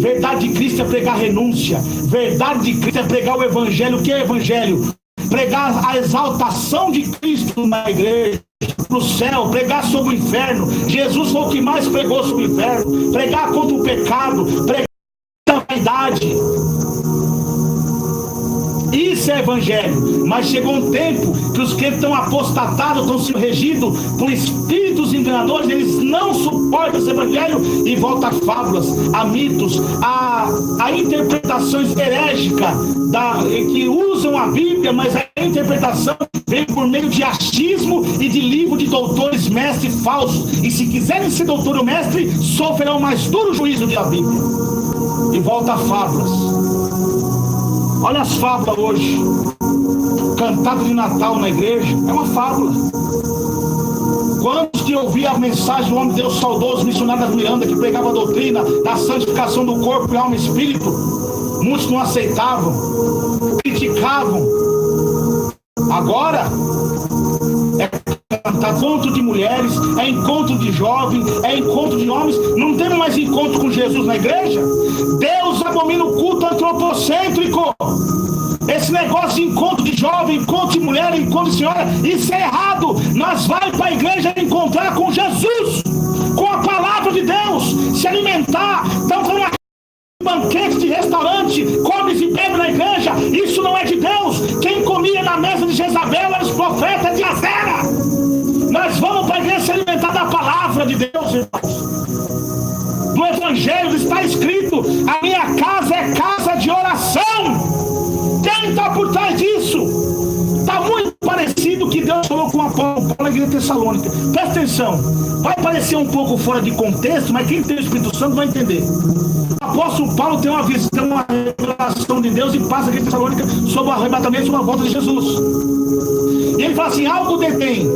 Verdade de Cristo é pregar renúncia, verdade de Cristo é pregar o evangelho. O que é evangelho? Pregar a exaltação de Cristo na igreja, no céu, pregar sobre o inferno. Jesus foi o que mais pregou sobre o inferno, pregar contra o pecado, pregar a vaidade. Isso é evangelho. Mas chegou um tempo que os que estão apostatados, estão sendo regidos por espíritos enganadores, eles não suportam esse evangelho e voltam a fábulas, a mitos, a interpretações herégicas que usam a Bíblia, mas a interpretação vem por meio de achismo e de livro de doutores, mestres falsos. E se quiserem ser doutor ou mestre, sofrerão mais duro juízo da Bíblia. E volta a fábulas. Olha as fábulas hoje. Cantado de Natal na igreja é uma fábula. Quantos que ouviam a mensagem do homem de Deus saudoso, missionário da Miranda, que pregava a doutrina da santificação do corpo, alma e espírito? Muitos não aceitavam, criticavam. Agora é cantar encontro de mulheres, é encontro de jovens, é encontro de homens. Não temos mais encontro com Jesus na igreja. Deus abomina o culto antropocêntrico. Esse negócio de encontro de jovem, encontro de mulher, encontro de senhora, isso é errado. Nós vamos para a igreja encontrar com Jesus, com a palavra de Deus, se alimentar. Estamos fazendo banquete de restaurante, come e bebe na igreja. Isso não é de Deus. Quem comia na mesa de Jezabel eram os profetas de Azera. Nós vamos para a igreja se alimentar da palavra de Deus, irmãos. Do evangelho está escrito: a minha casa é casa de oração. Quem está por trás disso? Está muito parecido que Deus falou com Apolo na igreja tessalônica. Presta atenção, vai parecer um pouco fora de contexto, mas quem tem o Espírito Santo vai entender. apóstolo Paulo tem uma visão, uma revelação de Deus e passa aqui em Tessalônica sobre o arrebatamento, sobre a volta de Jesus. E ele fala assim: algo detém,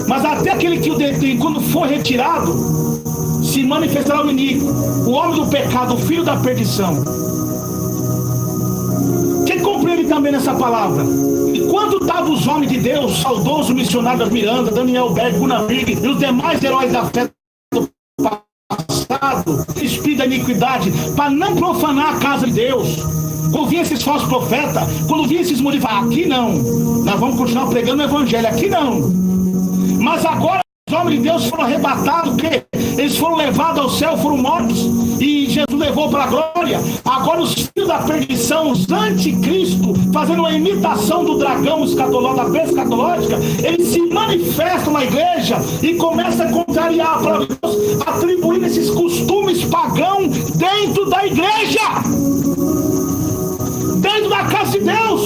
mas até aquele que o detém, quando for retirado, se manifestará o iníquo, o homem do pecado, o filho da perdição. Quem compreende também nessa palavra? Enquanto estavam os homens de Deus, saudoso missionário das Miranda, Daniel Berg, Gunnar Vig e os demais heróis da fé do passado, espírito da iniquidade, para não profanar a casa de Deus, quando vinha esses falsos profetas, quando vinha esses modificados, aqui não, nós vamos continuar pregando o evangelho, aqui não. Mas agora os homens de Deus foram arrebatados, que eles foram levados ao céu, foram mortos, e Jesus levou para a glória. Agora os filhos da perdição, os anticristo, fazendo uma imitação do dragão escatológico, da besta escatológica, eles se manifestam na igreja e começam a contrariar a palavra de Deus, atribuindo esses costumes pagãos dentro da igreja, dentro da casa de Deus,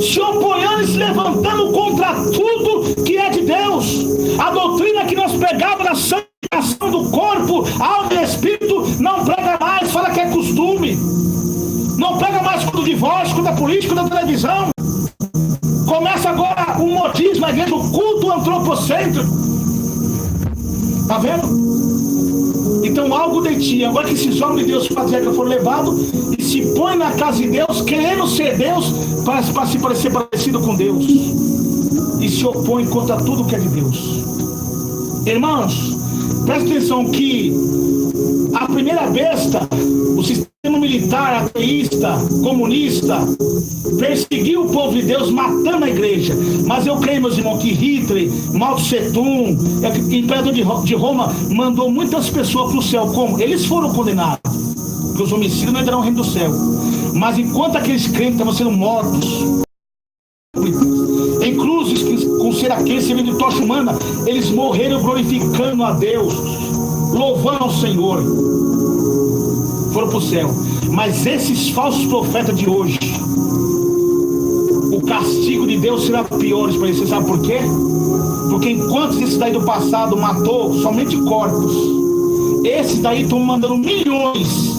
se opondo e se levantando contra tudo que é de Deus. A doutrina que nós pregávamos na santificação do corpo, alma e espírito, não prega mais, fala que é costume. Não prega mais com o divórcio, com a política, com a televisão. Começa agora o modismo, a igreja, o culto antropocêntrico. Tá vendo? Então algo de ti, agora que esses homens de Deus foram levados e se põem na casa de Deus, querendo ser Deus, para se parecer parecido com Deus, e se opõem contra tudo que é de Deus. Irmãos, presta atenção que a primeira besta, o sistema militar, ateísta, comunista, perseguiu o povo de Deus, matando a igreja. Mas eu creio, meus irmãos, que Hitler, Mao Tse Tung, imperador de Roma, mandou muitas pessoas para o céu. Como? Eles foram condenados, porque os homicídios não entrarão no reino do céu. Mas enquanto aqueles crentes estavam sendo mortos em cruzes com aquele serviço de tocha humana, eles morreram glorificando a Deus, louvando ao Senhor, foram para o céu. Mas esses falsos profetas de hoje, o castigo de Deus será pior para eles. Você sabe por quê? Porque enquanto esse daí do passado matou somente corpos, esses daí estão mandando milhões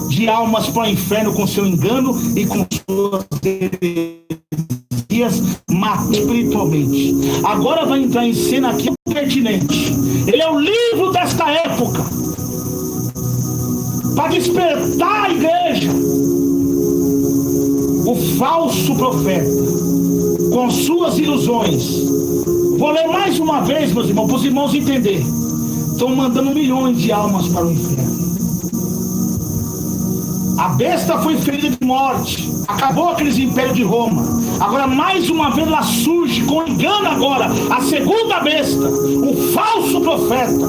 de almas para o inferno com seu engano e com suas mata espiritualmente. Agora vai entrar em cena aqui o pertinente. Ele é o livro desta época, para despertar a igreja. O falso profeta, com suas ilusões. Vou ler mais uma vez, meus irmãos, para os irmãos entenderem. Estão mandando milhões de almas para o inferno. A besta foi ferida de morte, acabou aqueles impérios de Roma. Agora mais uma vez ela surge com engano agora, a segunda besta, o falso profeta.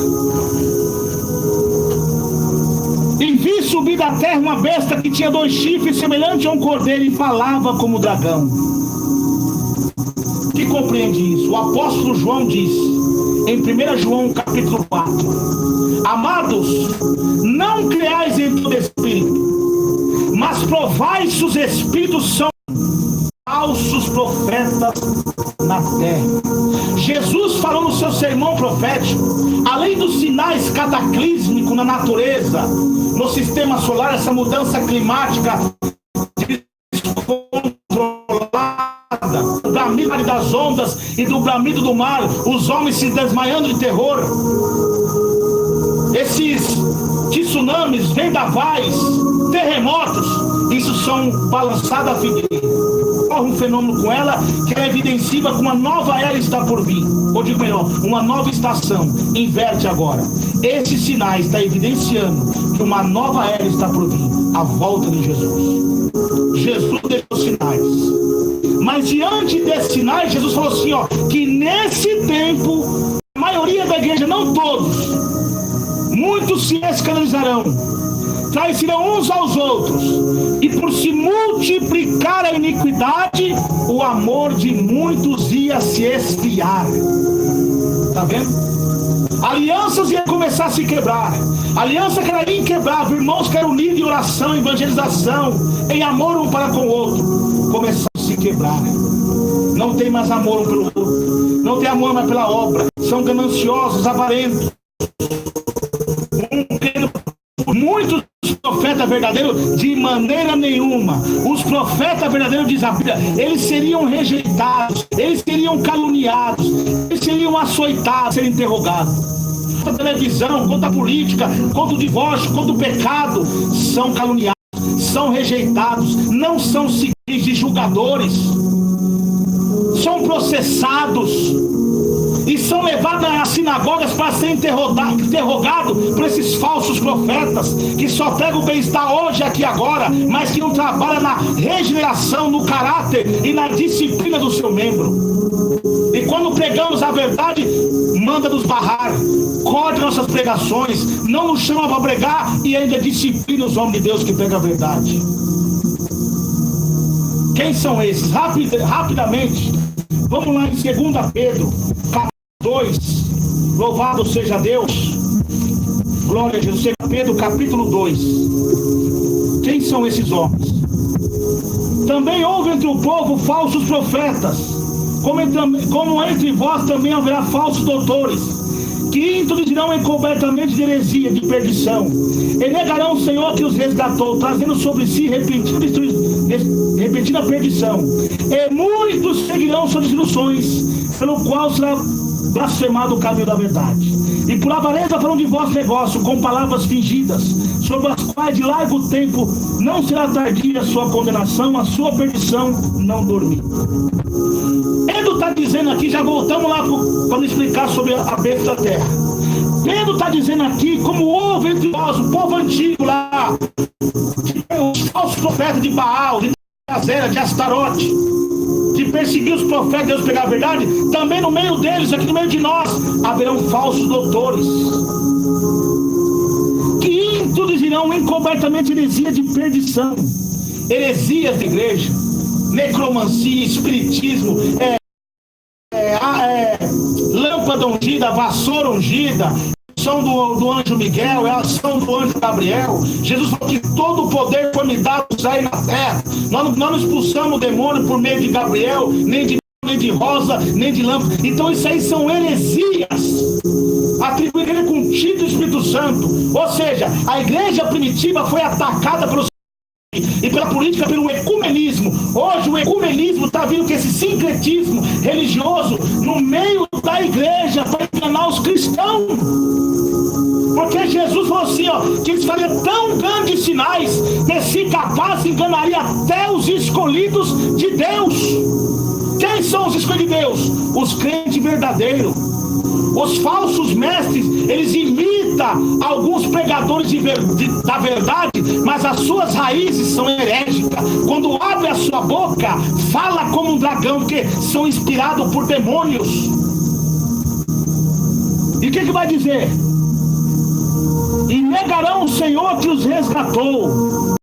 E vi subir da terra uma besta que tinha 2 chifres, semelhante a um cordeiro, e falava como dragão. Que compreende isso? O apóstolo João diz, em 1 João capítulo 4: amados, não creais em todo espírito, mas provai se os espíritos são falsos profetas na terra. Jesus falou no seu sermão profético, além dos sinais cataclísmicos na natureza, no sistema solar, essa mudança climática descontrolada, o bramido das ondas e do bramido do mar, os homens se desmaiando de terror, esses tsunamis, vendavais, terremotos, isso são balançadas a figueira. Corre um fenômeno com ela que é evidencia que uma nova era está por vir, ou digo melhor, uma nova estação. Inverte agora. Esses sinais estão evidenciando que uma nova era está por vir, a volta de Jesus. Jesus deixou sinais, mas diante desses sinais Jesus falou assim, que nesse tempo a maioria da igreja, não todos, muitos se escandalizarão, trairão uns aos outros, e por se multiplicar a iniquidade, o amor de muitos ia se esfriar. Tá vendo? Alianças iam começar a se quebrar. Aliança que era inquebrável, irmãos que eram unidos em oração, evangelização, em amor um para com o outro, começaram a se quebrar. Não tem mais amor um pelo outro, não tem amor mais pela obra, são gananciosos, avarentos. Muitos profetas profeta verdadeiro, de maneira nenhuma. Os profetas verdadeiros, diz a Bíblia, eles seriam rejeitados, eles seriam caluniados, eles seriam açoitados, seriam interrogados. Contra a televisão, contra a política, contra o divórcio, contra o pecado, são caluniados, são rejeitados, não são seguidos de julgadores, são processados e são levados às sinagogas para ser interrogados por esses falsos profetas que só pregam o bem-estar hoje, aqui e agora, mas que não trabalham na regeneração, no caráter e na disciplina do seu membro. E quando pregamos a verdade, manda nos barrar, corta nossas pregações, não nos chama para pregar e ainda disciplina os homens de Deus que pregam a verdade. Quem são esses? Rapidamente, vamos lá em 2 Pedro, capítulo 2, louvado seja Deus, glória a Jesus. 2 Pedro, capítulo 2. Quem são esses homens? Também houve entre o povo falsos profetas, como entre vós também haverá falsos doutores, que introduzirão encobertamente de heresia, de perdição, e negarão o Senhor que os resgatou, trazendo sobre si repentina perdição. E muitos seguirão suas instruções, pelo qual será blasfemado o caminho da verdade. E por avareza farão de vós negócio com palavras fingidas, sobre as quais de largo tempo não será tardia a sua condenação, a sua perdição não dormir. Pedro está dizendo aqui, já voltamos lá para explicar sobre a besta da terra. Pedro está dizendo aqui, como houve entre nós, o povo antigo lá, os falsos profetas de Baal, de Azera, de Astarote, de perseguir os profetas, Deus pegar a verdade, também no meio deles, aqui no meio de nós, haverão falsos doutores, que introduzirão encobertamente heresia de perdição, heresias de igreja, necromancia, espiritismo, lâmpada ungida, vassoura ungida, ação do anjo Miguel, é a ação do anjo Gabriel. Jesus falou que todo o poder foi me dado aí na terra. Nós não expulsamos o demônio por meio de Gabriel, nem de rosa, nem de lâmpada. Então isso aí são heresias atribuídas com o título do Espírito Santo. Ou seja, a igreja primitiva foi atacada pelos e pela política, pelo ecumenismo. Hoje o ecumenismo está vindo com esse sincretismo religioso no meio da igreja para enganar os cristãos. Porque Jesus falou assim, que eles fariam tão grandes sinais que, se capaz, enganaria até os escolhidos de Deus. Quem são os escolhidos de Deus? Os crentes verdadeiros. Os falsos mestres, eles imitam alguns pregadores da verdade, mas as suas raízes são herégicas. Quando abre a sua boca, fala como um dragão, porque são inspirados por demônios. E o que vai dizer? E negarão o Senhor que os resgatou.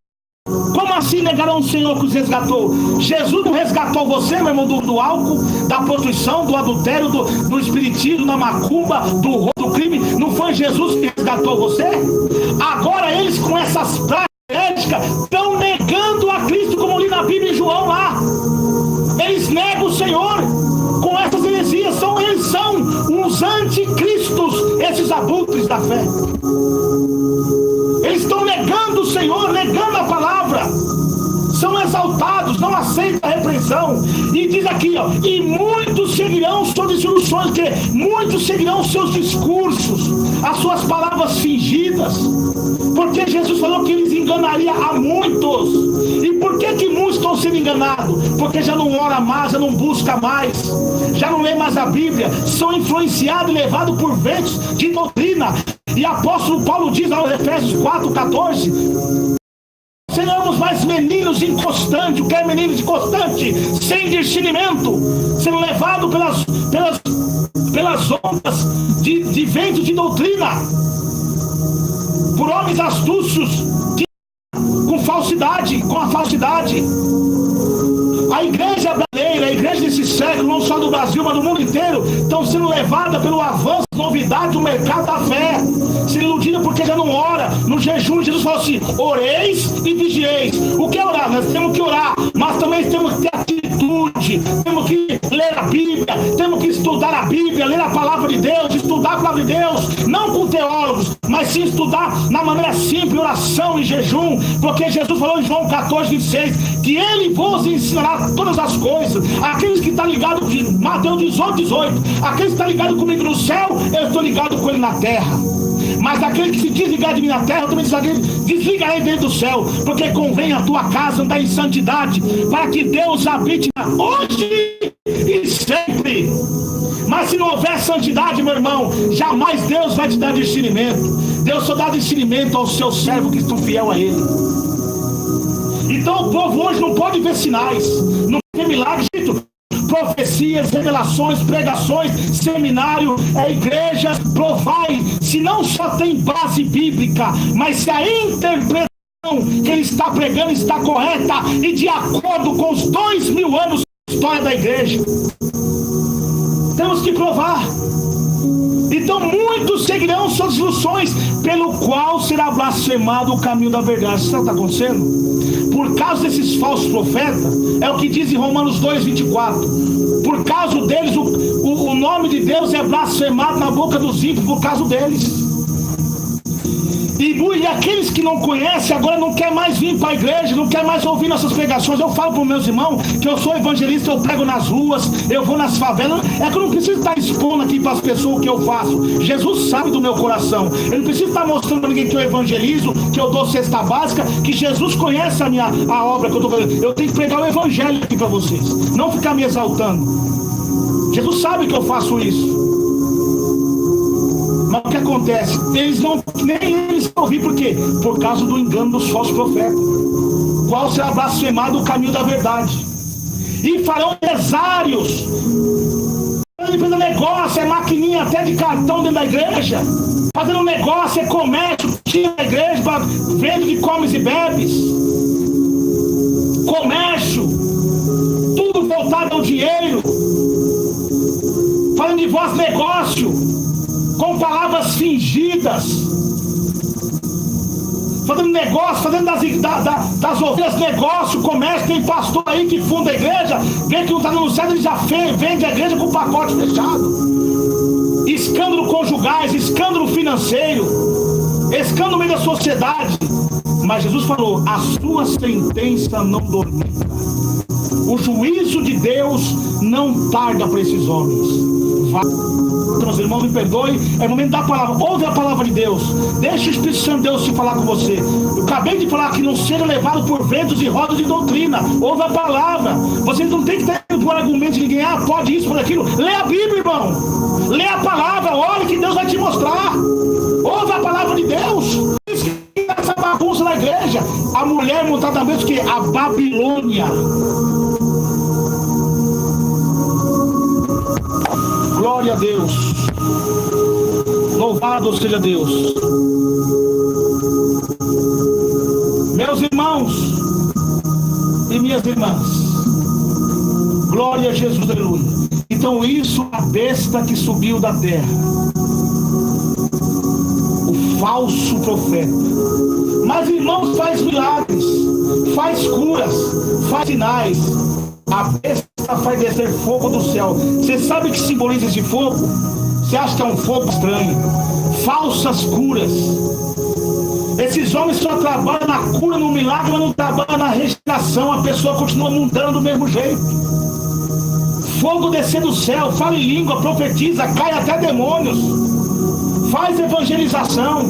Como assim negarão o Senhor que os resgatou? Jesus não resgatou você, meu irmão, do álcool, da prostituição, do adultério, do espiritismo, da macumba, do crime. Não foi Jesus que resgatou você? Agora eles, com essas práticas, estão negando a Cristo, como li na Bíblia em João lá. Eles negam o Senhor com essas heresias. Eles são uns anticristos, esses abutres da fé. Eles estão negando o Senhor, negando a palavra. São exaltados, não aceitam a repreensão. E diz aqui, e muitos seguirão suas instruções, que muitos seguirão seus discursos, as suas palavras fingidas. Porque Jesus falou que eles enganariam a muitos. E por que muitos estão sendo enganados? Porque já não ora mais, já não busca mais, já não lê mais a Bíblia, são influenciados e levados por ventos de doutrina. E apóstolo Paulo diz lá em Efésios 4,14: seremos mais meninos inconstantes. O que é meninos inconstantes? Sem discernimento, sendo levados pelas ondas de vento de doutrina, por homens astúcios, com a falsidade. A igreja brasileira, a igreja desse século, não só do Brasil, mas do mundo inteiro, estão sendo levadas pelo avanço, novidade do mercado da fé, se iludida porque já não ora. No jejum, Jesus falou assim: oreis e vigieis. O que é orar? Nós temos que orar, mas também temos que ter atitude atitude, temos que ler a Bíblia, temos que estudar a Bíblia, ler a palavra de Deus, estudar a palavra de Deus, não com teólogos, mas sim estudar na maneira simples, oração e jejum, porque Jesus falou em João 14:26, que Ele vos ensinará todas as coisas. Aqueles que estão ligados, Mateus 18:18, aqueles que estão ligados comigo no céu, eu estou ligado com Ele na terra. Mas aquele que se desligar de mim na terra, eu também desligarei dele do céu, porque convém a tua casa andar em santidade, para que Deus habite hoje e sempre. Mas se não houver santidade, meu irmão, jamais Deus vai te dar discernimento. Deus só dá discernimento aos seus servos que estão fiel a Ele. Então o povo hoje não pode ver sinais, não tem milagres, profecias, revelações, pregações, seminário, igreja. Provai se não só tem base bíblica, mas se a interpretação que ele está pregando está correta e de acordo com os 2000 anos de história da igreja. Temos que provar. Então muitos seguirão suas ilusões, pelo qual será blasfemado o caminho da verdade. Isso está acontecendo? Por causa desses falsos profetas, é o que diz em Romanos 2:24. Por causa deles, o nome de Deus é blasfemado na boca dos ímpios por causa deles. E aqueles que não conhecem agora não quer mais vir para a igreja, não quer mais ouvir nossas pregações. Eu falo para os meus irmãos que eu sou evangelista, eu prego nas ruas, eu vou nas favelas. É que eu não preciso estar expondo aqui para as pessoas o que eu faço. Jesus sabe do meu coração. Eu não preciso estar mostrando para ninguém que eu evangelizo, que eu dou cesta básica, que Jesus conhece a obra que eu estou fazendo. Eu tenho que pregar o evangelho aqui para vocês, não ficar me exaltando. Jesus sabe que eu faço isso. Mas o que acontece? Nem eles ouvir, por quê? Por causa do engano dos falsos profetas. Qual será blasfemado o caminho da verdade? E farão mesários. Fazendo negócio, é maquininha até de cartão dentro da igreja. Fazendo negócio, é comércio, tira da igreja, vende de comes e bebes. Comércio. Tudo voltado ao dinheiro. Falando de vós negócio. Com palavras fingidas, fazendo negócio, fazendo das ovelhas negócio, comércio. Tem pastor aí que funda a igreja, vê que não está dando certo, ele já vende a igreja com pacote fechado. Escândalo conjugais, escândalo financeiro, escândalo no meio da sociedade. Mas Jesus falou: a sua sentença não dormirá. O juízo de Deus não tarda para esses homens. Meus irmãos, me perdoe, é momento da palavra. Ouve a palavra de Deus, deixa o Espírito Santo de Deus se falar com você. Eu acabei de falar que não seja levado por ventos e rodas de doutrina. Ouve a palavra. Você não tem que ter por argumento de ninguém, pode isso, pode aquilo. Lê a Bíblia, irmão, lê a palavra, olha que Deus vai te mostrar. Ouve a palavra de Deus. Essa bagunça na igreja, a mulher montada mesmo que a Babilônia. Glória a Deus. Louvado seja Deus. Meus irmãos e minhas irmãs, glória a Jesus, aleluia. Então isso, a besta que subiu da terra, o falso profeta. Mas irmãos, faz milagres, faz curas, faz sinais. A besta faz descer fogo do céu. Você sabe o que simboliza esse fogo? Você acha que é um fogo estranho? Falsas curas. Esses homens só trabalham na cura, no milagre, mas não trabalham na regeneração. A pessoa continua mudando do mesmo jeito. Fogo descer do céu, fala em língua, profetiza, cai até demônios, faz evangelização.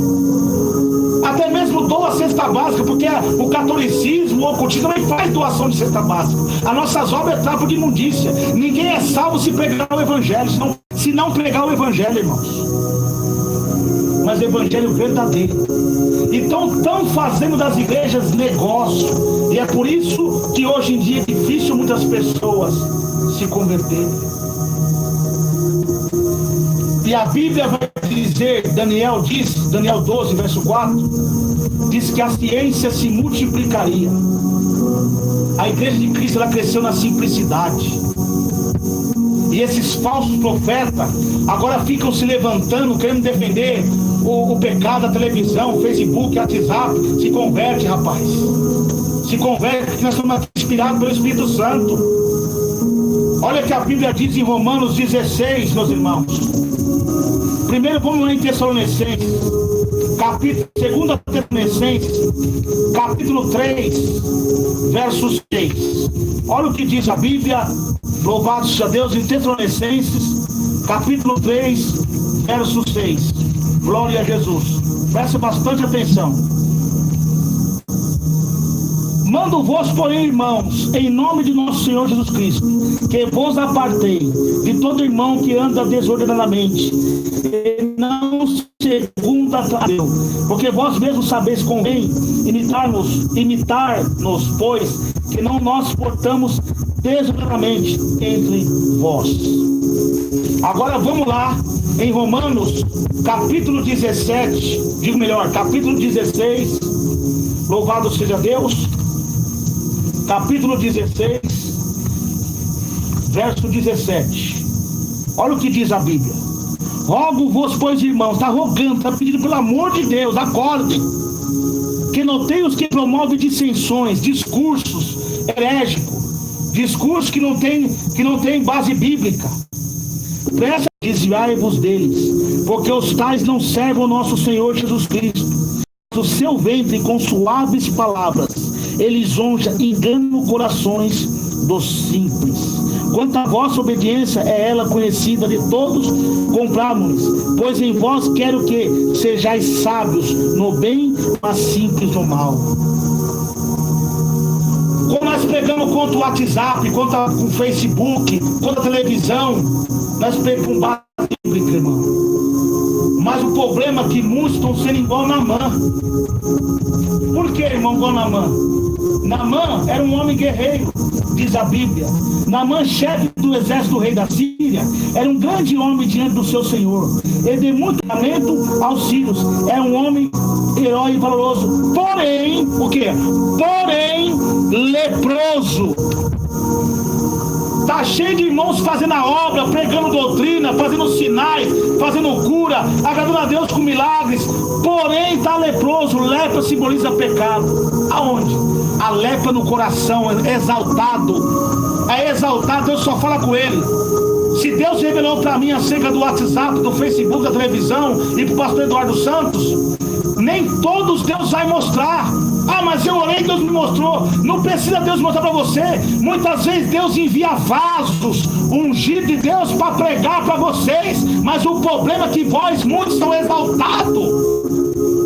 Até mesmo doa cesta básica, porque o catolicismo, o ocultismo também faz doação de cesta básica. As nossas obras é trapo de imundícia. Ninguém é salvo se pregar o evangelho, se não pregar o evangelho, irmãos. Mas o evangelho verdadeiro. Então estão fazendo das igrejas negócio. E é por isso que hoje em dia é difícil muitas pessoas se converterem. E a Bíblia vai dizer, Daniel 12, verso 4, diz que a ciência se multiplicaria. A igreja de Cristo, ela cresceu na simplicidade. E esses falsos profetas agora ficam se levantando, querendo defender o pecado da televisão, Facebook, WhatsApp. Se converte, rapaz. Se converte, porque nós somos inspirados pelo Espírito Santo. Olha que a Bíblia diz em Romanos 16, meus irmãos. Primeiro vamos lá em Tessalonicenses, capítulo 2 Tessalonicenses, capítulo 3, verso 6. Olha o que diz a Bíblia, louvado seja Deus, em Tessalonicenses, capítulo 3, verso 6. Glória a Jesus. Preste bastante atenção. Mando-vos, porém, irmãos, em nome de nosso Senhor Jesus Cristo, que vos apartei de todo irmão que anda desordenadamente, e não segundo a Deus, porque vós mesmos sabeis convém imitar-nos, pois que não nós portamos desordenadamente entre vós. Agora vamos lá em Romanos, capítulo 17, capítulo 16, louvado seja Deus. Capítulo 16, verso 17. Olha o que diz a Bíblia. Rogo-vos, pois, irmãos, está rogando, está pedindo, pelo amor de Deus, acordem, que notei os que promovem dissensões, discursos herégicos, discursos que não tem base bíblica. Presta, desviai-vos deles, porque os tais não servem o nosso Senhor Jesus Cristo. O seu ventre com suaves palavras eles lisonja, enganam corações dos simples. Quanto à vossa obediência, é ela conhecida de todos, compramos, pois em vós quero que sejais sábios no bem, mas simples no mal. Quando nós pegamos contra o WhatsApp, contra o Facebook, contra a televisão, nós pegamos um bate bíblico, irmão. Mas o problema é que muitos estão sendo igual Naamã. Por que, irmão, igual Naamã? Naamã era um homem guerreiro, diz a Bíblia. Naamã, chefe do exército do rei da Síria, era um grande homem diante do seu Senhor. Ele deu muito lamento aos sírios. Era um homem herói e valoroso. Porém, o quê? Porém, leproso. Está cheio de irmãos fazendo a obra, pregando doutrina, fazendo sinais, fazendo cura, agradando a Deus com milagres. Porém, está leproso. Lepra simboliza pecado. Aonde? A lepra no coração, é exaltado. É exaltado, Deus só fala com ele. Se Deus revelou para mim acerca do WhatsApp, do Facebook, da televisão e para o pastor Eduardo Santos, nem todos Deus vai mostrar. Ah, mas eu orei, Deus me mostrou. Não precisa Deus mostrar para você. Muitas vezes Deus envia vasos ungidos de Deus para pregar para vocês. Mas o problema é que vós muitos estão exaltados.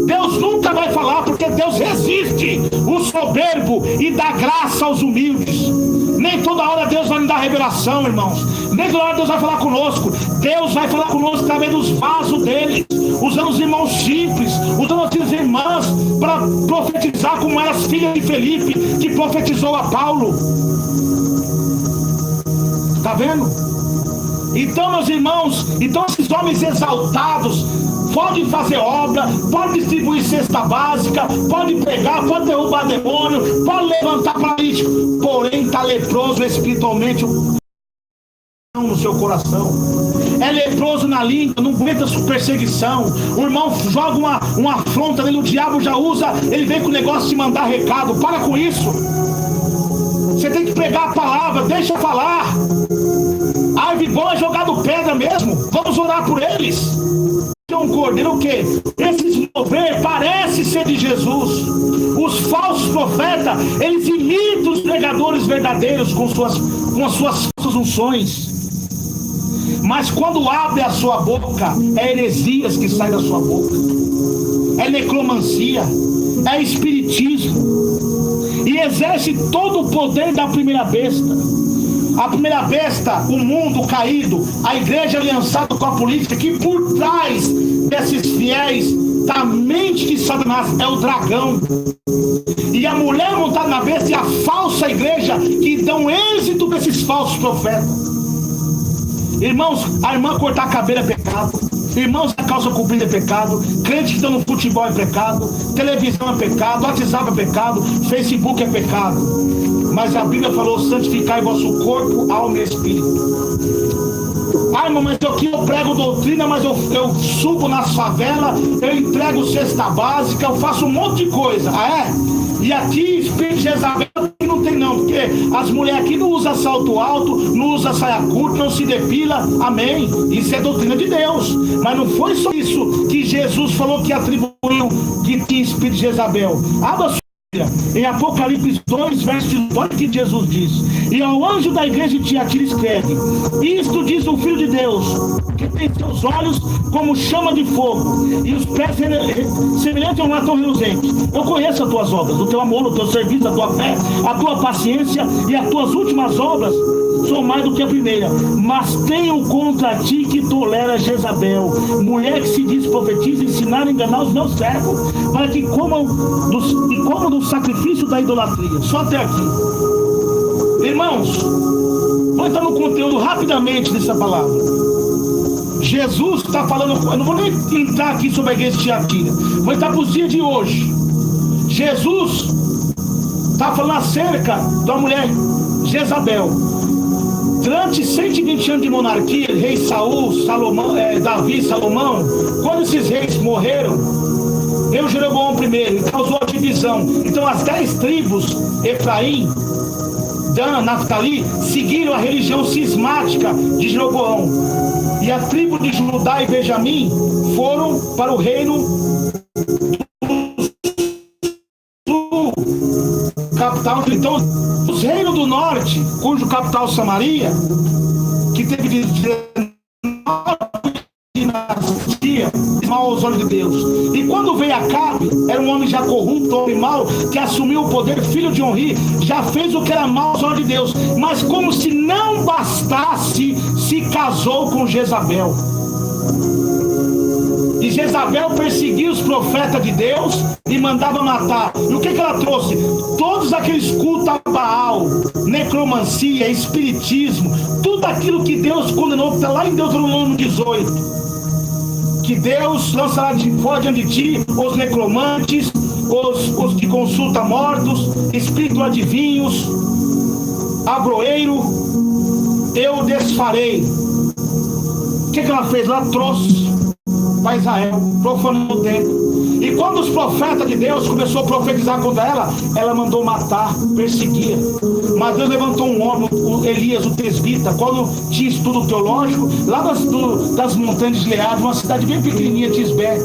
Deus nunca vai falar, porque Deus resiste o soberbo e dá graça aos humildes. Nem toda hora Deus vai me dar revelação, irmãos. Nem toda hora Deus vai falar conosco. Deus vai falar conosco através dos vasos dele, usando os irmãos simples, usando as irmãs para profetizar, como eram as filhas de Felipe, que profetizou a Paulo. Está vendo? Então, meus irmãos, esses homens exaltados pode fazer obra, pode distribuir cesta básica, pode pregar, pode derrubar demônio, pode levantar paralítico, porém está leproso espiritualmente no seu coração. É leproso na língua, não aguenta perseguição. O irmão joga uma afronta nele, o diabo já usa, ele vem com o negócio de mandar recado. Para com isso. Você tem que pregar a palavra, deixa eu falar. Árvore boa é jogado pedra mesmo. Vamos orar por eles. Um cordeiro o quê? Esses mover parece ser de Jesus. Os falsos profetas, eles imitam os pregadores verdadeiros com as suas falsas unções. Mas quando abre a sua boca, é heresias que saem da sua boca, é necromancia, é espiritismo, e exerce todo o poder da primeira besta. A primeira besta, o mundo caído, a igreja aliançada com a política, que por trás desses fiéis, da mente de Satanás, é o dragão. E a mulher montada na besta é a falsa igreja, que dão êxito desses falsos profetas. Irmãos, a irmã cortar a cabelo é pecado. Irmãos, a calça comprida é pecado. Crente que estão no futebol é pecado. Televisão é pecado. WhatsApp é pecado. Facebook é pecado. Mas a Bíblia falou: santificai vosso corpo, alma e espírito. Ah, irmão, mas aqui eu prego doutrina, mas eu subo nas favelas, eu entrego cesta básica, eu faço um monte de coisa. Ah, é? E aqui, espírito de Jezabel, não tem não, porque dizer, as mulheres aqui não usam salto alto, não usam saia curta, não se depila, amém, isso é doutrina de Deus, mas não foi só isso que Jesus falou que atribuiu que tinha espírito de Jezabel. Abra em Apocalipse 2, verso 18, olha o que Jesus diz: e ao anjo da igreja de Tiatira escreve: isto diz o Filho de Deus, que tem seus olhos como chama de fogo e os pés semelhantes a um latão reluzente. Eu conheço as tuas obras, o teu amor, o teu serviço, a tua fé, a tua paciência, e as tuas últimas obras são mais do que a primeira, mas tenho contra ti que tolera Jezabel, mulher que se diz profetiza, ensinar a enganar os meus servos, para que comam do sacrifício da idolatria. Só até aqui. Irmãos, vou entrar no conteúdo rapidamente dessa palavra. Jesus está falando, eu não vou nem entrar aqui sobre a igreja de Tiatira, vou entrar para os dias de hoje. Jesus está falando acerca da mulher Jezabel. Durante 120 anos de monarquia, rei Saul, Davi, Salomão, quando esses reis morreram, veio Jeroboão primeiro e causou a divisão. Então as 10 tribos, Efraim, Dan, Naftali, seguiram a religião cismática de Jeroboão. E a tribo de Judá e Benjamim foram para o reino do capital. Então, os reinos do norte, cujo capital Samaria, que teve dinastia, mal aos olhos de Deus. E quando veio Acabe, era um homem já corrupto, homem mau, que assumiu o poder, filho de Onri, já fez o que era mal aos olhos de Deus. Mas como se não bastasse, se casou com Jezabel. E Jezabel perseguia os profetas de Deus e mandava matar. E o que ela trouxe? Todos aqueles cultos a Baal, necromancia, espiritismo, tudo aquilo que Deus condenou, está lá em Deuteronômio 18. Que Deus lançará de fora diante de ti os necromantes, os que consultam mortos, espíritos adivinhos, agroeiro, eu desfarei. O que ela fez? Ela trouxe para Israel, profanou o templo. E quando os profetas de Deus começaram a profetizar contra ela, ela mandou matar, perseguir. Mas Deus levantou um homem, o Elias, o presbita, quando tinha estudo teológico, lá das montanhas de Gileade, uma cidade bem pequenininha, Tisbé.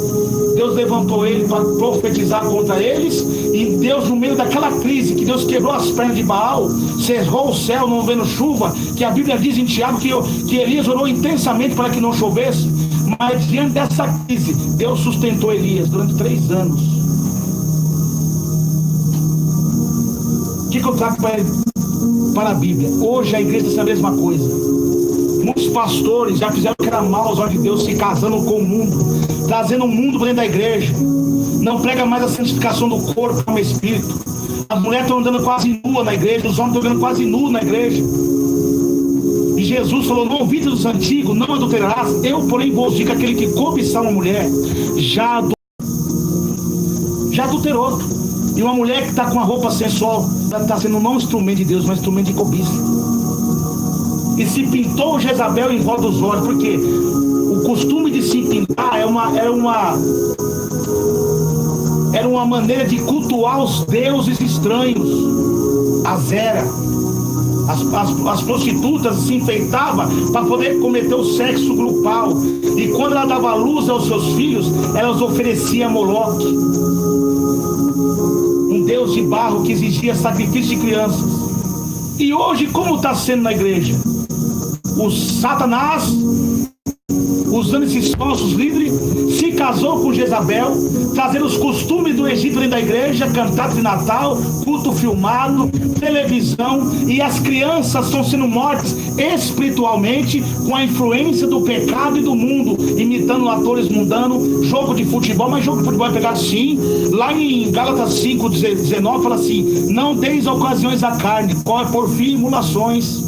Deus levantou ele para profetizar contra eles. E Deus, no meio daquela crise, que Deus quebrou as pernas de Baal, cerrou o céu, não vendo chuva, que a Bíblia diz em Tiago que Elias orou intensamente para que não chovesse. Mas diante dessa crise, Deus sustentou Elias durante 3 anos. O que eu trago para a Bíblia? Hoje a igreja está a mesma coisa. Muitos pastores já fizeram o que era mal aos olhos de Deus, se casando com o mundo, trazendo o mundo para dentro da igreja. Não prega mais a santificação do corpo como espírito. As mulheres estão andando quase nuas na igreja, os homens estão andando quase nus na igreja. E Jesus falou: não ouvides dos antigos, não adulterarás. Eu, porém, vos digo que aquele que cobiçar uma mulher já adulterou. E uma mulher que está com a roupa sensual está sendo não um instrumento de Deus, mas um instrumento de cobiça. E se pintou Jezabel em volta dos olhos, porque o costume de se pintar era uma maneira de cultuar os deuses estranhos. Azera. As prostitutas se enfeitavam para poder cometer o sexo grupal. E quando ela dava luz aos seus filhos, elas ofereciam a Moloque, um deus de barro que exigia sacrifício de crianças. E hoje, como está sendo na igreja? O Satanás, usando esses falsos líderes, se casou com Jezabel, trazendo os costumes do Egito dentro da igreja, cantata de Natal, culto filmado, televisão, e as crianças estão sendo mortas espiritualmente com a influência do pecado e do mundo, imitando atores mundanos, jogo de futebol. Mas jogo de futebol é pegado sim. Lá em Gálatas 5:19 fala assim: não deis ocasiões à carne, por fim emulações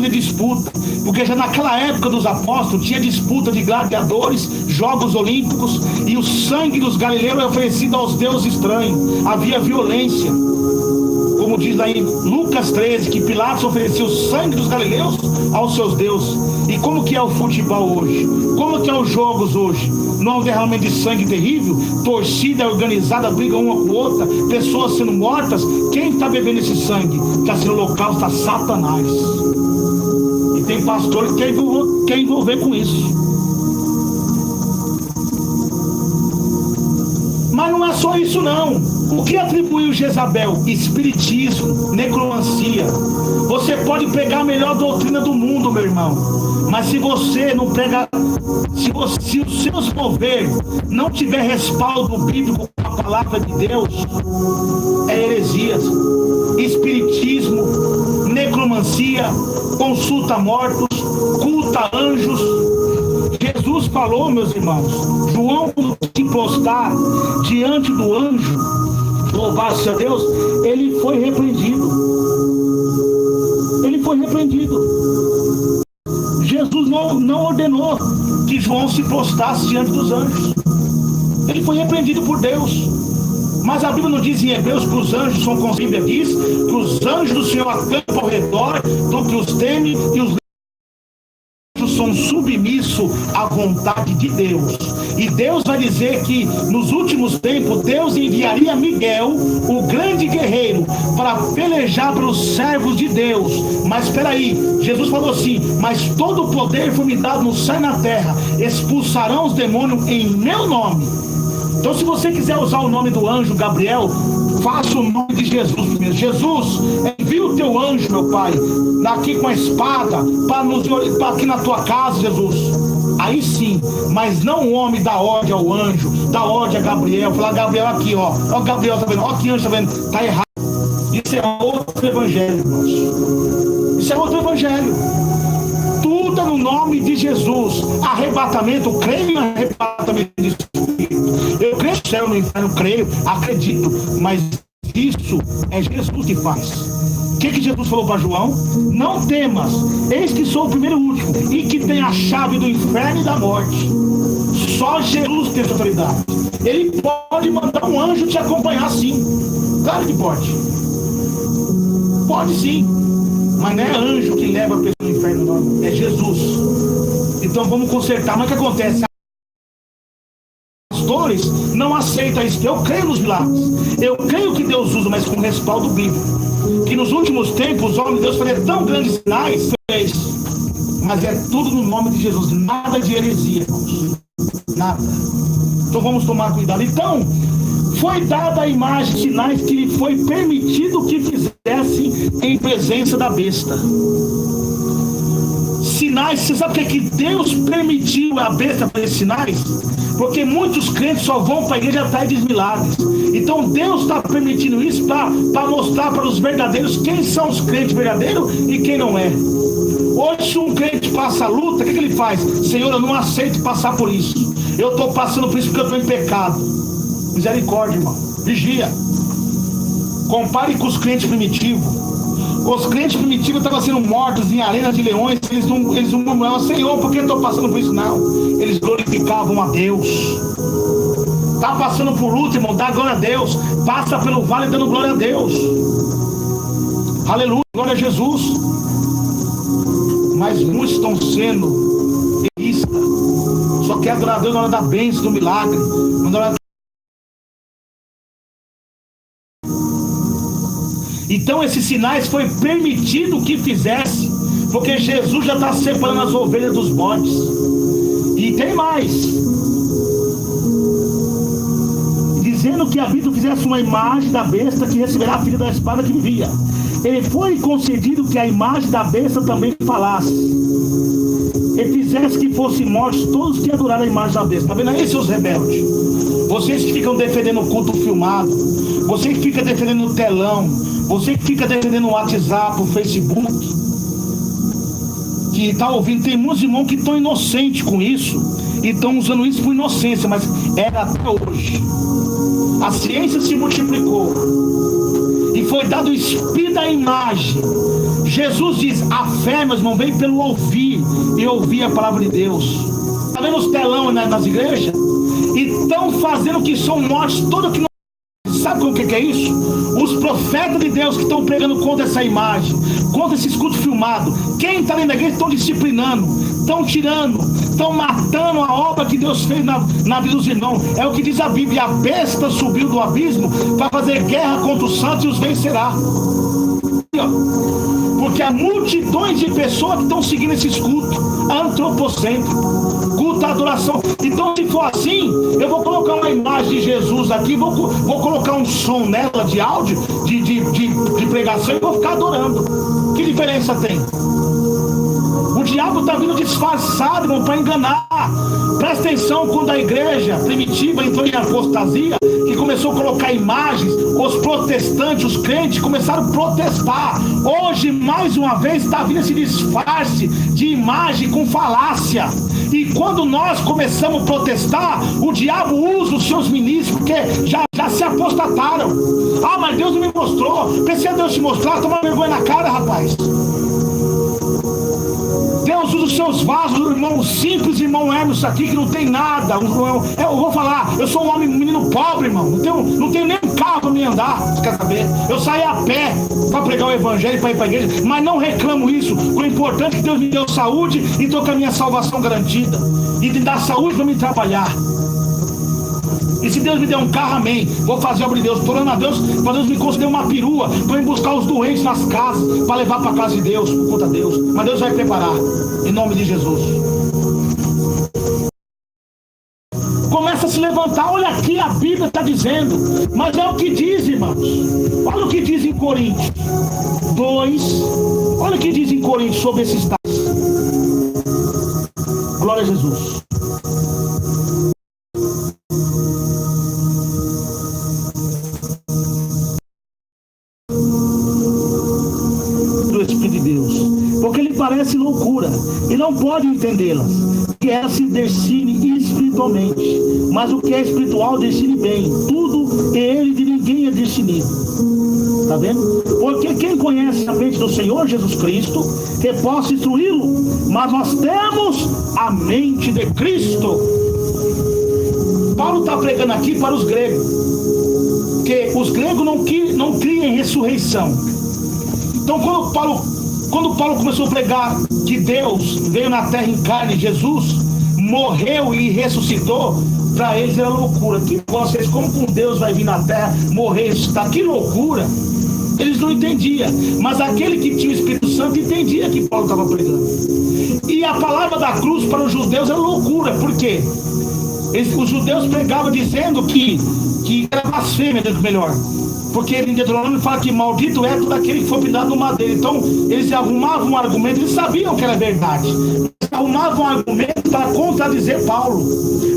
de disputa. Porque já naquela época dos apóstolos tinha disputa de gladiadores, jogos olímpicos, e o sangue dos galileus era oferecido aos deuses estranhos. Havia violência, como diz lá em Lucas 13, que Pilatos oferecia o sangue dos galileus aos seus deuses. E como que é o futebol hoje? Como que é os jogos hoje? não, derramamento de sangue terrível, torcida organizada, briga uma com outra, pessoas sendo mortas. Quem está bebendo esse sangue? Está sendo holocausto a Satanás. E tem pastor que quer envolver com isso. Mas não é só isso não. O que atribuiu Jezabel? Espiritismo, necromancia. Você pode pegar a melhor doutrina do mundo, meu irmão, mas se você não prega, se os seus moveres não tiver respaldo bíblico com a palavra de Deus, é heresias. Espiritismo, necromancia, consulta mortos, culta anjos. Jesus falou, meus irmãos, João, quando se postar diante do anjo, louvado-se a Deus, ele foi repreendido. Ele foi repreendido. Jesus não ordenou que João se postasse diante dos anjos. Ele foi repreendido por Deus. Mas a Bíblia não diz em Hebreus que os anjos são, como a Bíblia diz, que os anjos do Senhor acampam ao redor, então que os temem, e os são submissos à vontade de Deus. E Deus vai dizer que nos últimos tempos Deus enviaria Miguel, o grande guerreiro, para pelejar pelos servos de Deus. Mas espera aí, Jesus falou assim: mas todo o poder foi me dado no céu e na terra, expulsarão os demônios em meu nome. Então, se você quiser usar o nome do anjo Gabriel, faça o nome de Jesus primeiro. Jesus, envia o teu anjo, meu Pai, aqui com a espada, para aqui na tua casa, Jesus. Aí sim, mas não o homem dá ordem ao anjo, dá ordem a Gabriel, falar: Gabriel aqui, ó, ó, Gabriel tá vendo, ó, que anjo tá vendo, tá errado. Isso é outro evangelho, irmãos. Isso é outro evangelho. Tudo é no nome de Jesus. Arrebatamento, creio em arrebatamento de espírito. Eu creio no céu, no inferno, creio, acredito, mas isso é Jesus que faz. O que Jesus falou para João? Não temas, eis que sou o primeiro e o último, e que tem a chave do inferno e da morte. Só Jesus tem essa autoridade. Ele pode mandar um anjo te acompanhar, sim. Claro que pode. Pode sim. Mas não é anjo que leva a pessoa ao inferno, não. É Jesus. Então vamos consertar. Mas o que acontece? Pastores não aceitam isso. Eu creio nos milagres. Eu creio que Deus usa, mas com respaldo bíblico. Que nos últimos tempos os homens de Deus faziam tão grandes sinais. Mas é tudo no nome de Jesus. Nada de heresia, irmãos. Nada. Então vamos tomar cuidado. Então, foi dada a imagem, sinais que lhe foi permitido que fizesse em presença da besta. Sinais, você sabe o que Deus permitiu a besta fazer sinais? Porque muitos crentes só vão para a igreja atrás de milagres. Então Deus está permitindo isso para mostrar para os verdadeiros quem são os crentes verdadeiros e quem não é. Hoje, se um crente passa a luta, o que ele faz? Senhor, eu não aceito passar por isso. Eu estou passando por isso porque eu estou em pecado. Misericórdia, irmão. Vigia. Compare com os crentes primitivos. Os crentes primitivos estavam sendo mortos em arenas de leões. Eles não murmuravam: Senhor, por que eu estou passando por isso? Não. Eles glorificavam a Deus. Está passando por luta, irmão, dá glória a Deus. Passa pelo vale dando glória a Deus. Aleluia, glória a Jesus. Mas muitos estão sendo egoístas. Só quer adorar a Deus na hora da bênção, do milagre. Na hora... Então esses sinais foi permitido que fizesse, porque Jesus já está separando as ovelhas dos bodes. E tem mais, dizendo que a Bíblia fizesse uma imagem da besta que receberá a filha da espada que vivia. Ele foi concedido que a imagem da besta também falasse, e fizesse que fossem mortos todos que adoraram a imagem da besta. Está vendo aí, seus rebeldes? Vocês que ficam defendendo o culto filmado, você que fica defendendo o telão, você que fica defendendo o WhatsApp, o Facebook, que está ouvindo, tem muitos irmãos que estão inocentes com isso e estão usando isso por inocência, mas era até hoje. A ciência se multiplicou e foi dado o espírito da imagem. Jesus diz: a fé, meus irmãos, vem pelo ouvir e ouvir a palavra de Deus. Está vendo os telão nas igrejas? E estão fazendo que são mortos todos que não. Sabe o que é isso? Os profetas de Deus que estão pregando contra essa imagem, contra esse culto filmado, quem está dentro da igreja estão disciplinando, estão tirando, estão matando a obra que Deus fez na vida dos irmãos. É o que diz a Bíblia: a besta subiu do abismo para fazer guerra contra os santos e os vencerá. Porque há multidões de pessoas que estão seguindo esses cultos antropocêntricos, culto à adoração. Então, se for assim, eu vou colocar uma imagem de Jesus aqui, vou colocar um som nela de áudio, de pregação, e vou ficar adorando. Que diferença tem? O diabo está vindo disfarçado, irmão, para enganar. Presta atenção, quando a igreja primitiva entrou em apostasia, que começou a colocar imagens, os protestantes, os crentes começaram a protestar. Hoje, mais uma vez, está vindo esse disfarce de imagem com falácia. E quando nós começamos a protestar, o diabo usa os seus ministros, porque já se apostataram. Ah, mas Deus não me mostrou. Precisa Deus te mostrar, toma vergonha na cara, rapaz. Deus usa os seus vasos, irmão simples, irmão Hermes, aqui que não tem nada. Eu vou falar, eu sou um menino pobre, irmão. Não tenho nem um carro para me andar, você quer saber? Eu saí a pé para pregar o evangelho, para ir para a igreja, mas não reclamo isso. O importante é que Deus me deu saúde e estou com a minha salvação garantida. E de dar saúde para me trabalhar. E se Deus me der um carro, amém. Vou fazer a obra de Deus. Estou orando a Deus para Deus me conceder uma perua para ir buscar os doentes nas casas, para levar para a casa de Deus, por conta de Deus. Mas Deus vai preparar, em nome de Jesus. Começa a se levantar. Olha aqui, a Bíblia está dizendo. Mas é o que diz, irmãos. Olha o que diz em Coríntios 2. Olha o que diz em Coríntios sobre esses tais. Glória a Jesus. Porque lhe parece loucura e não pode entendê-las, que ela se discerne espiritualmente, mas o que é espiritual discerne bem, tudo é ele, de ninguém é discernido. Está vendo? Porque quem conhece a mente do Senhor Jesus Cristo, que possa instruí-lo, mas nós temos a mente de Cristo. Paulo está pregando aqui para os gregos, que os gregos não criam em ressurreição. Então quando Paulo começou a pregar que Deus veio na terra em carne, Jesus morreu e ressuscitou, para eles era loucura. Que vocês, como com Deus vai vir na terra, morrer e ressuscitar? Que loucura! Eles não entendiam, mas aquele que tinha o Espírito Santo entendia que Paulo estava pregando. E a palavra da cruz para os judeus era loucura. Por quê? Os judeus pregavam dizendo que era blasfêmia, melhor. Porque em Deuteronômio fala que maldito é todo aquele que foi pintado no madeiro. Então eles arrumavam um argumento, eles sabiam que era verdade, eles arrumavam um argumento para contradizer Paulo.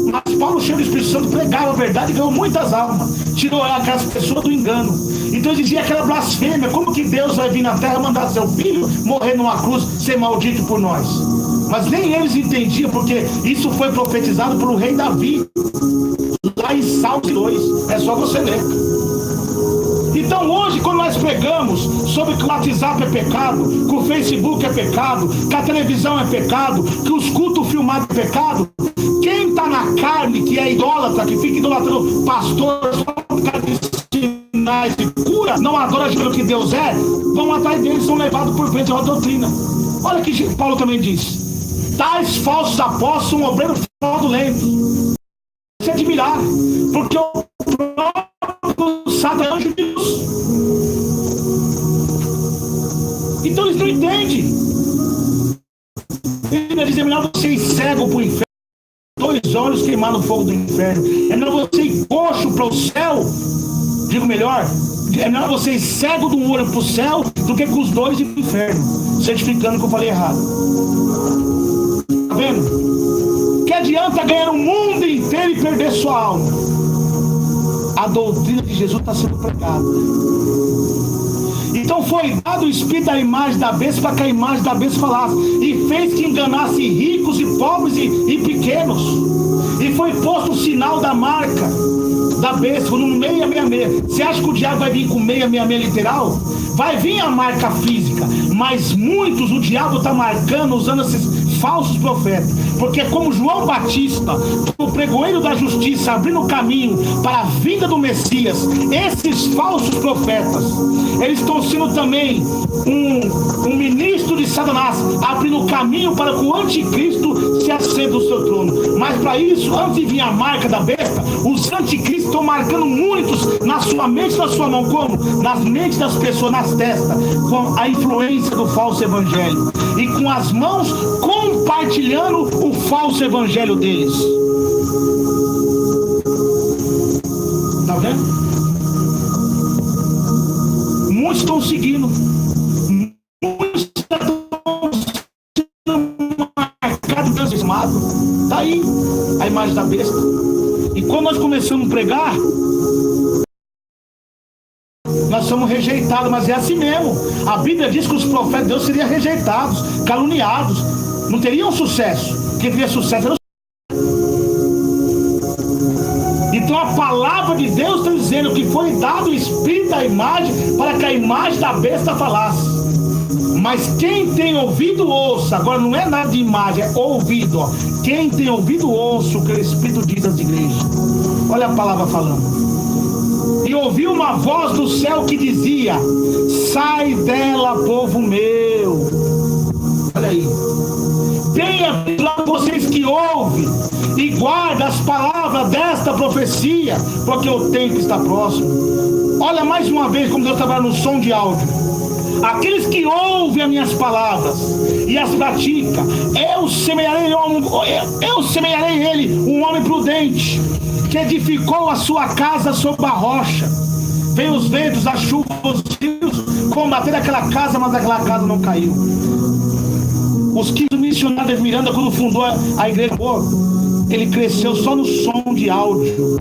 Mas Paulo, cheio do Espírito Santo, pregava a verdade e ganhou muitas almas, tirou aquelas pessoas do engano. Então eles diziam que era blasfêmia. Como que Deus vai vir na terra, mandar seu filho morrer numa cruz, ser maldito por nós? Mas nem eles entendiam, porque isso foi profetizado pelo rei Davi, lá em Salmos 2. É só você ler. Então hoje, quando nós pregamos sobre que o WhatsApp é pecado, que o Facebook é pecado, que a televisão é pecado, que os cultos filmados é pecado, quem está na carne, que é idólatra, que fica idolatrando pastor só por causa de sinais de cura, não adora aquilo que Deus é, vão atrás deles, são levados por vento de uma doutrina. Olha o que Paulo também diz: tais falsos apóstolos são obreiros fraudulentos. Se admirar, porque o próprio Satanás é anjo de Deus. Então eles não entendem. Ele diz: é melhor você ir cego para o inferno, 2 olhos queimar no fogo do inferno. É melhor você ir coxo para o céu. Digo melhor, é melhor você ir cego de um olho para o céu do que com os 2 ir para o inferno. Certificando que eu falei errado. Tá vendo? Que adianta ganhar o mundo inteiro e perder sua alma? A doutrina de Jesus está sendo pregada. Então foi dado o espírito da imagem da besta para que a imagem da besta falasse, e fez que enganasse ricos e pobres e pequenos. E foi posto o sinal da marca da besta, no 666. Você acha que o diabo vai vir com 666 literal? Vai vir a marca física, mas muitos o diabo está marcando, usando esses falsos profetas, porque como João Batista, o pregoeiro da justiça, abrindo o caminho para a vinda do Messias, esses falsos profetas, eles estão sendo também um ministro de Satanás, abrindo o caminho para que o anticristo se assente do seu trono. Mas para isso, antes de vir a marca da besta, os anticristos estão marcando muitos na sua mente, na sua mão. Como? Nas mentes das pessoas, nas testas, com a influência do falso evangelho, e com as mãos compartilhando o falso evangelho deles. Tá vendo? Muitos estão seguindo, muitos estão sendo marcados, transformados. Tá aí a imagem da besta. E quando nós começamos a pregar, nós somos rejeitados, mas é assim mesmo. A Bíblia diz que os profetas de Deus seriam rejeitados, caluniados, não teriam sucesso. Quem teria sucesso era o... Então a palavra de Deus está dizendo que foi dado o espírito da imagem para que a imagem da besta falasse. Mas quem tem ouvido, ouça. Agora não é nada de imagem, é ouvido. Ó. Quem tem ouvido, ouça o que o Espírito diz das igrejas. Olha a palavra falando. E ouvi uma voz do céu que dizia: sai dela, povo meu. Olha aí. Bem-aventurados vocês que ouvem e guardam as palavras desta profecia, porque o tempo está próximo. Olha mais uma vez como Deus trabalha no som de áudio. Aqueles que ouvem as minhas palavras e as praticam, eu semearei ele, um homem prudente, que edificou a sua casa sobre a rocha. Veio os ventos, as chuvas, os rios, combateram aquela casa, mas aquela casa não caiu. Os 15 missionários de Miranda, quando fundou a igreja, ele cresceu só no som de áudio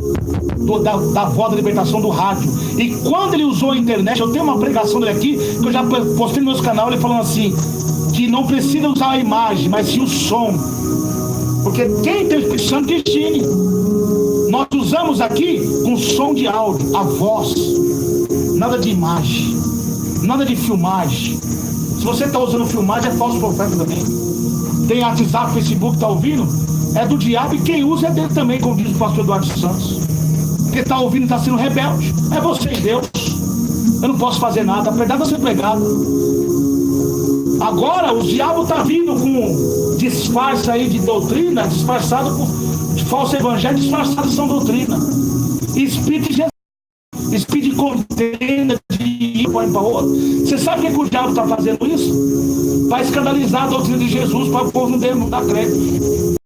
da voz da libertação do rádio. E quando ele usou a internet, eu tenho uma pregação dele aqui, que eu já postei no meu canal, ele falando assim, que não precisa usar a imagem, mas sim o som. Porque quem tem o Espírito Santo que ensine. Nós usamos aqui um som de áudio, a voz, nada de imagem, nada de filmagem. Se você está usando filmagem, é falso profeta também. Tem WhatsApp, Facebook, está ouvindo? É do diabo, e quem usa é dele também, como diz o pastor Eduardo Santos. Quem está ouvindo está sendo rebelde. É você e Deus. Eu não posso fazer nada, a verdade é ser pregado. Agora o diabo está vindo com disfarce aí de doutrina, disfarçado por falso evangelho, disfarçado de sã doutrina. Espírito de Jesus, espírito de contenda, de ir para um para outro. Você sabe o que o diabo está fazendo isso? Para escandalizar a doutrina de Jesus, para o povo não dar crédito.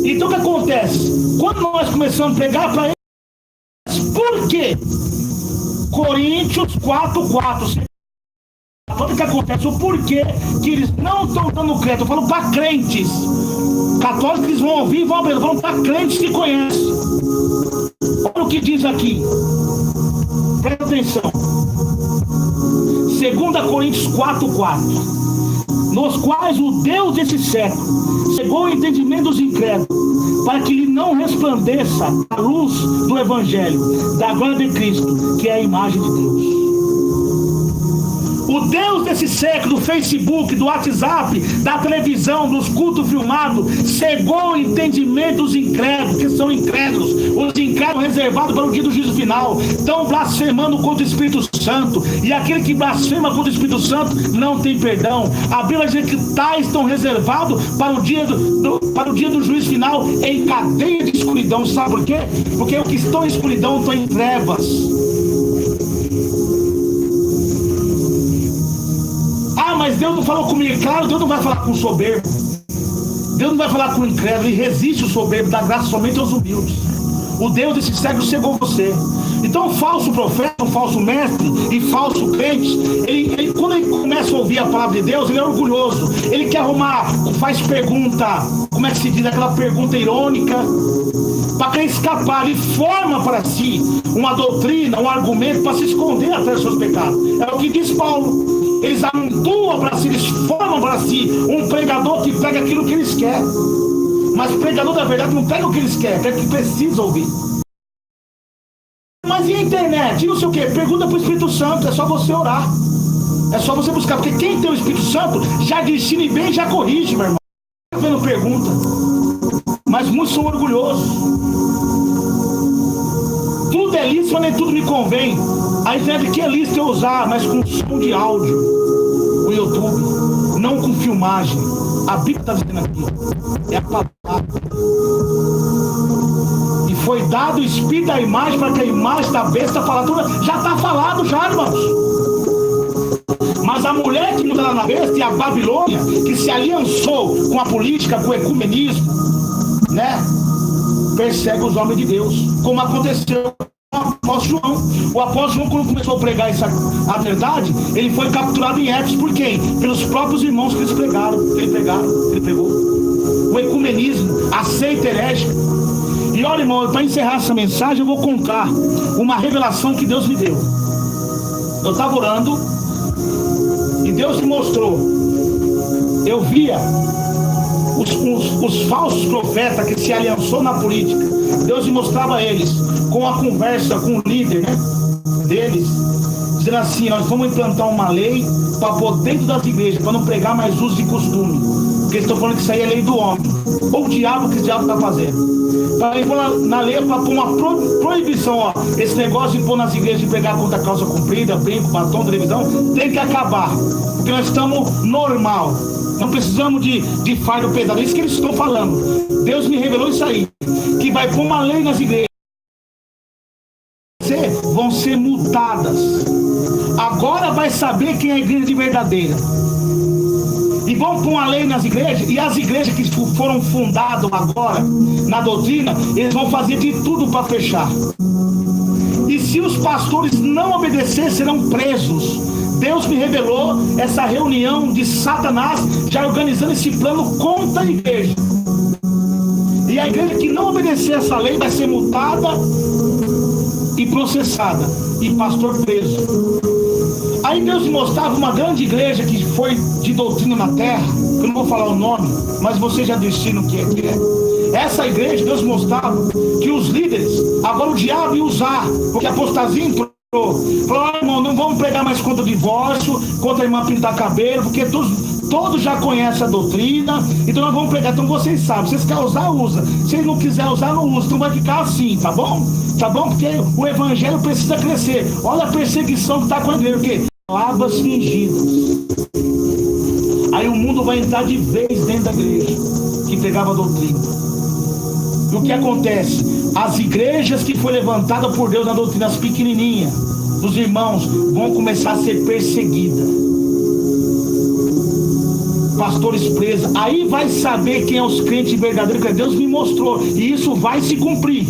Então o que acontece? Quando nós começamos a pregar para eles, por quê? Coríntios 4:4. O que acontece? O porquê que eles não estão dando crédito? Eu falo para crentes católicos que eles vão ouvir e vão abrir. Eu falo para crentes que conhecem. Olha o que diz aqui. Presta atenção. 2 Coríntios 4:4. Nos quais o Deus desse século cegou o entendimento dos incrédulos, para que lhe não resplandeça a luz do Evangelho, da glória de Cristo, que é a imagem de Deus. O Deus desse século, do Facebook, do WhatsApp, da televisão, dos cultos filmados, cegou o entendimento dos incrédulos, que são incrédulos, os incrédulos reservados para o dia do juízo final, estão blasfemando contra o Espírito Santo, e aquele que blasfema contra o Espírito Santo não tem perdão. A Bíblia diz que tais estão reservados para o dia do juízo final em cadeia de escuridão. Sabe por quê? Porque os que estão em escuridão estão em trevas. Mas Deus não falou comigo. Claro, Deus não vai falar com o soberbo. Deus não vai falar com o incrédulo. Ele resiste o soberbo, dá graça somente aos humildes. O Deus desse século cegou você. Então o falso profeta, o falso mestre e falso crente, quando ele começa a ouvir a palavra de Deus, ele é orgulhoso. Ele quer arrumar, faz pergunta, como é que se diz, aquela pergunta irônica, para querer escapar. Ele forma para si uma doutrina, um argumento para se esconder atrás dos seus pecados. É o que diz Paulo. Eles amontoam para si, eles formam para si um pregador que prega aquilo que eles querem. Mas o pregador da verdade não prega o que eles querem, prega o que precisa ouvir. Mas e a internet? E não sei o que? Pergunta para o Espírito Santo, é só você orar. É só você buscar, porque quem tem o Espírito Santo já discerne bem e já corrige, meu irmão. Não pergunta. Mas muitos são orgulhosos. Tudo é lícito, mas nem tudo me convém. Aí deve que é lícito eu usar, mas com som de áudio, o YouTube, não com filmagem. A Bíblia está dizendo aqui, é a palavra. E foi dado o espírito da imagem para que a imagem da besta falar tudo. Já está falado já, irmãos. Mas a mulher que muda lá na besta e a Babilônia, que se aliançou com a política, com o ecumenismo, né? Persegue os homens de Deus, como aconteceu com o apóstolo João. O apóstolo João, quando começou a pregar a verdade, ele foi capturado em Éfeso por quem? Pelos próprios irmãos que ele pregou. O ecumenismo, a seita herégica. E olha, irmão, para encerrar essa mensagem, eu vou contar uma revelação que Deus me deu. Eu estava orando e Deus me mostrou. Eu via os falsos profetas que se aliançou na política. Deus me mostrava eles com a conversa com o líder, né, deles, dizendo assim: nós vamos implantar uma lei para pôr dentro das igrejas, para não pregar mais usos e costumes, porque eles estão falando que isso aí é lei do homem, ou o diabo, que o diabo está fazendo. Para impor na lei, para pôr uma proibição, ó, esse negócio de pôr nas igrejas de pregar contra calça comprida, brinco, batom, televisão, tem que acabar, porque nós estamos normal. Não precisamos de fardo pesado. É isso que eles estão falando. Deus me revelou isso aí. Que vai pôr uma lei nas igrejas. Vão ser multadas. Agora vai saber quem é a igreja de verdadeira. E vão pôr uma lei nas igrejas. E as igrejas que foram fundadas agora, na doutrina, eles vão fazer de tudo para fechar. E se os pastores não obedecerem, serão presos. Deus me revelou essa reunião de Satanás já organizando esse plano contra a igreja. E a igreja que não obedecer essa lei vai ser multada e processada. E pastor preso. Aí Deus me mostrava uma grande igreja que foi de doutrina na terra. Eu não vou falar o nome, mas você já destina o que é. Essa igreja, Deus mostrava que os líderes, agora o diabo ia usar, porque a apostasia entrou. Falou: irmão, não vamos pregar mais contra o divórcio, contra a irmã pintar cabelo, porque todos já conhecem a doutrina, então nós vamos pregar. Então vocês sabem, vocês querem usar, usa. Se eles não quiserem usar, não usa. Então vai ficar assim, tá bom? Tá bom? Porque o evangelho precisa crescer. Olha a perseguição que está com a igreja, porque palavras fingidas. Aí o mundo vai entrar de vez dentro da igreja que pregava a doutrina. E o que acontece? As igrejas que foi levantada por Deus na doutrina, as pequenininhas, dos irmãos, vão começar a ser perseguidas. Pastores presos. Aí vai saber quem é os crentes verdadeiros, que Deus me mostrou. E isso vai se cumprir.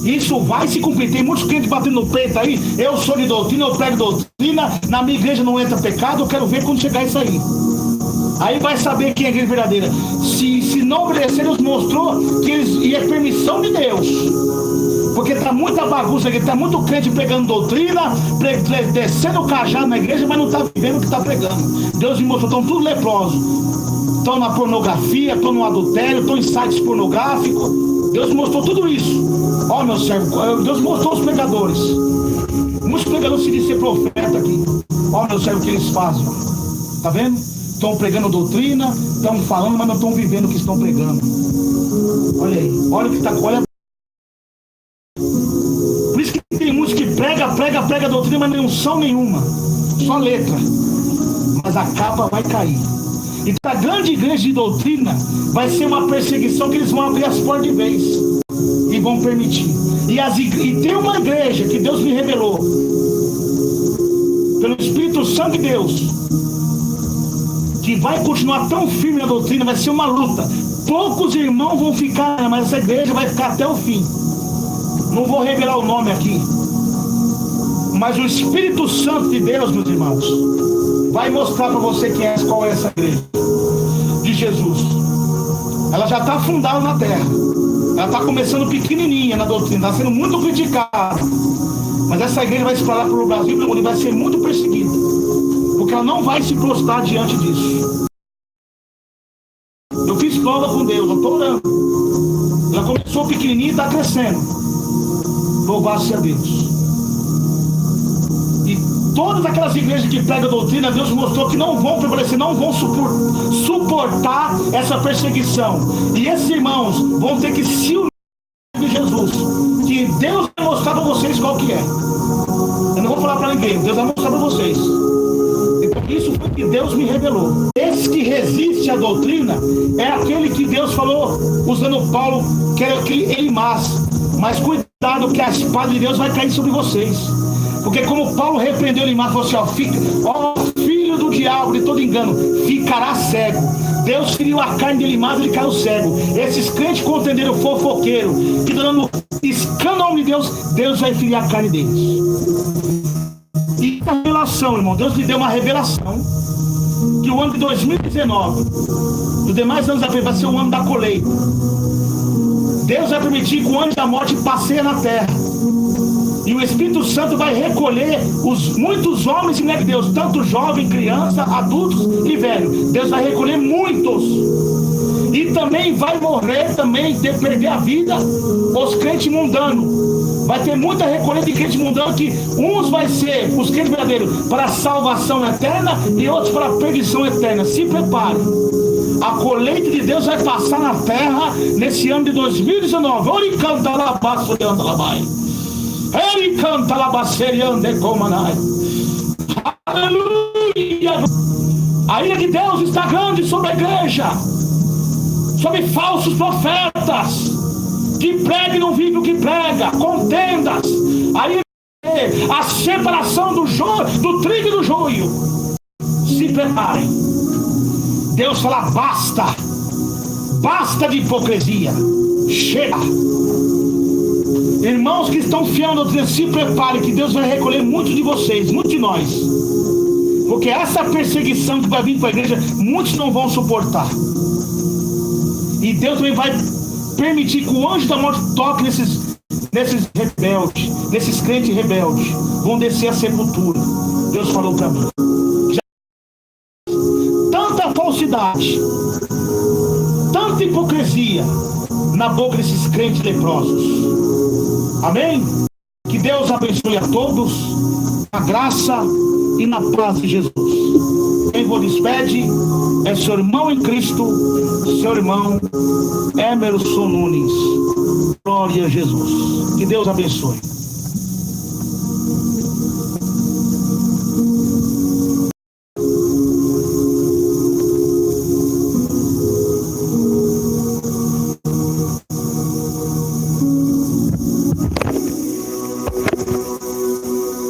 Isso vai se cumprir. Tem muitos crentes batendo no peito aí. Eu sou de doutrina, eu prego doutrina. Na minha igreja não entra pecado. Eu quero ver quando chegar isso aí. Aí vai saber quem é a igreja verdadeira. Se não obedecer, Deus mostrou que e é permissão de Deus. Porque está muita bagunça aqui, está muito crente pegando doutrina, descendo o cajado na igreja, mas não está vivendo o que está pregando. Deus me mostrou, estão tudo leprosos. Estão na pornografia, estão no adultério, estão em sites pornográficos. Deus mostrou tudo isso. Ó, meu servo, Deus mostrou os pregadores. Muitos pregadores se dizem ser profeta aqui. Ó, meu servo, o que eles fazem. Tá vendo? Estão pregando doutrina, estão falando, mas não estão vivendo o que estão pregando. Olha aí, olha o que está. Olha. Por isso que tem muitos que prega doutrina, mas não são nenhuma. Só letra. Mas a capa vai cair. Então a grande igreja de doutrina vai ser uma perseguição que eles vão abrir as portas de vez. E vão permitir. E tem uma igreja que Deus me revelou. Pelo Espírito Santo de Deus. Que vai continuar tão firme na doutrina, vai ser uma luta. Poucos irmãos vão ficar, mas essa igreja vai ficar até o fim. Não vou revelar o nome aqui. Mas o Espírito Santo de Deus, meus irmãos, vai mostrar para você qual é essa igreja de Jesus. Ela já está fundada na terra. Ela está começando pequenininha na doutrina, está sendo muito criticada. Mas essa igreja vai se espalhar pelo Brasil e pelo mundo e vai ser muito perseguida. Porque ela não vai se prostrar diante disso. Eu fiz prova com Deus, eu estou orando. Ela começou pequenininha e está crescendo. Louvado seja Deus. E todas aquelas igrejas que pregam doutrina, Deus mostrou que não vão prevalecer, não vão suportar essa perseguição. E esses irmãos vão ter que se unir de Jesus, que Deus vai mostrar para vocês qual que é. Eu não vou falar para ninguém, Deus vai mostrar para vocês. Então, isso foi o que Deus me revelou. Esse que resiste à doutrina é aquele que Deus falou, usando Paulo, que era aquele Elimás. Mas cuidado que a espada de Deus vai cair sobre vocês. Porque como Paulo repreendeu Elimás, falou assim, ó, filho do diabo, de todo engano, ficará cego. Deus feriu a carne de Elimás, ele caiu cego. Esses crentes contenderam fofoqueiro, que dando escândalo de Deus, Deus vai ferir a carne deles. E a revelação, irmão, Deus me deu uma revelação que o ano de 2019, dos demais anos da frente, vai ser o ano da colheita. Deus vai permitir que o anjo da morte passeie na terra. E o Espírito Santo vai recolher muitos homens e mulheres de Deus, tanto jovem, criança, adultos e velhos. Deus vai recolher muitos. E também vai morrer, perder a vida, os crentes mundanos. Vai ter muita recolhida de crentes mundanos, que uns vai ser os crentes verdadeiros para a salvação eterna e outros para a perdição eterna. Se prepare. A colheita de Deus vai passar na terra nesse ano de 2019. Ele canta lá, ele canta lá, aleluia. A ira de Deus está grande sobre a igreja, sobre falsos profetas que pregam e não vivem o que prega, contendas. Aí a separação do trigo e do joio. Se preparem. Deus fala, basta de hipocrisia, chega. Irmãos que estão fiando a doutrina, se preparem, que Deus vai recolher muitos de vocês, muitos de nós, porque essa perseguição que vai vir para a igreja, muitos não vão suportar. E Deus também vai permitir que o anjo da morte toque nesses rebeldes, nesses crentes rebeldes, vão descer a sepultura. Deus falou para mim. Falsidade, tanta hipocrisia na boca desses crentes leprosos. Amém? Que Deus abençoe a todos, na graça e na paz de Jesus. Quem vos despede é seu irmão em Cristo, seu irmão Emerson Nunes. Glória a Jesus. Que Deus abençoe.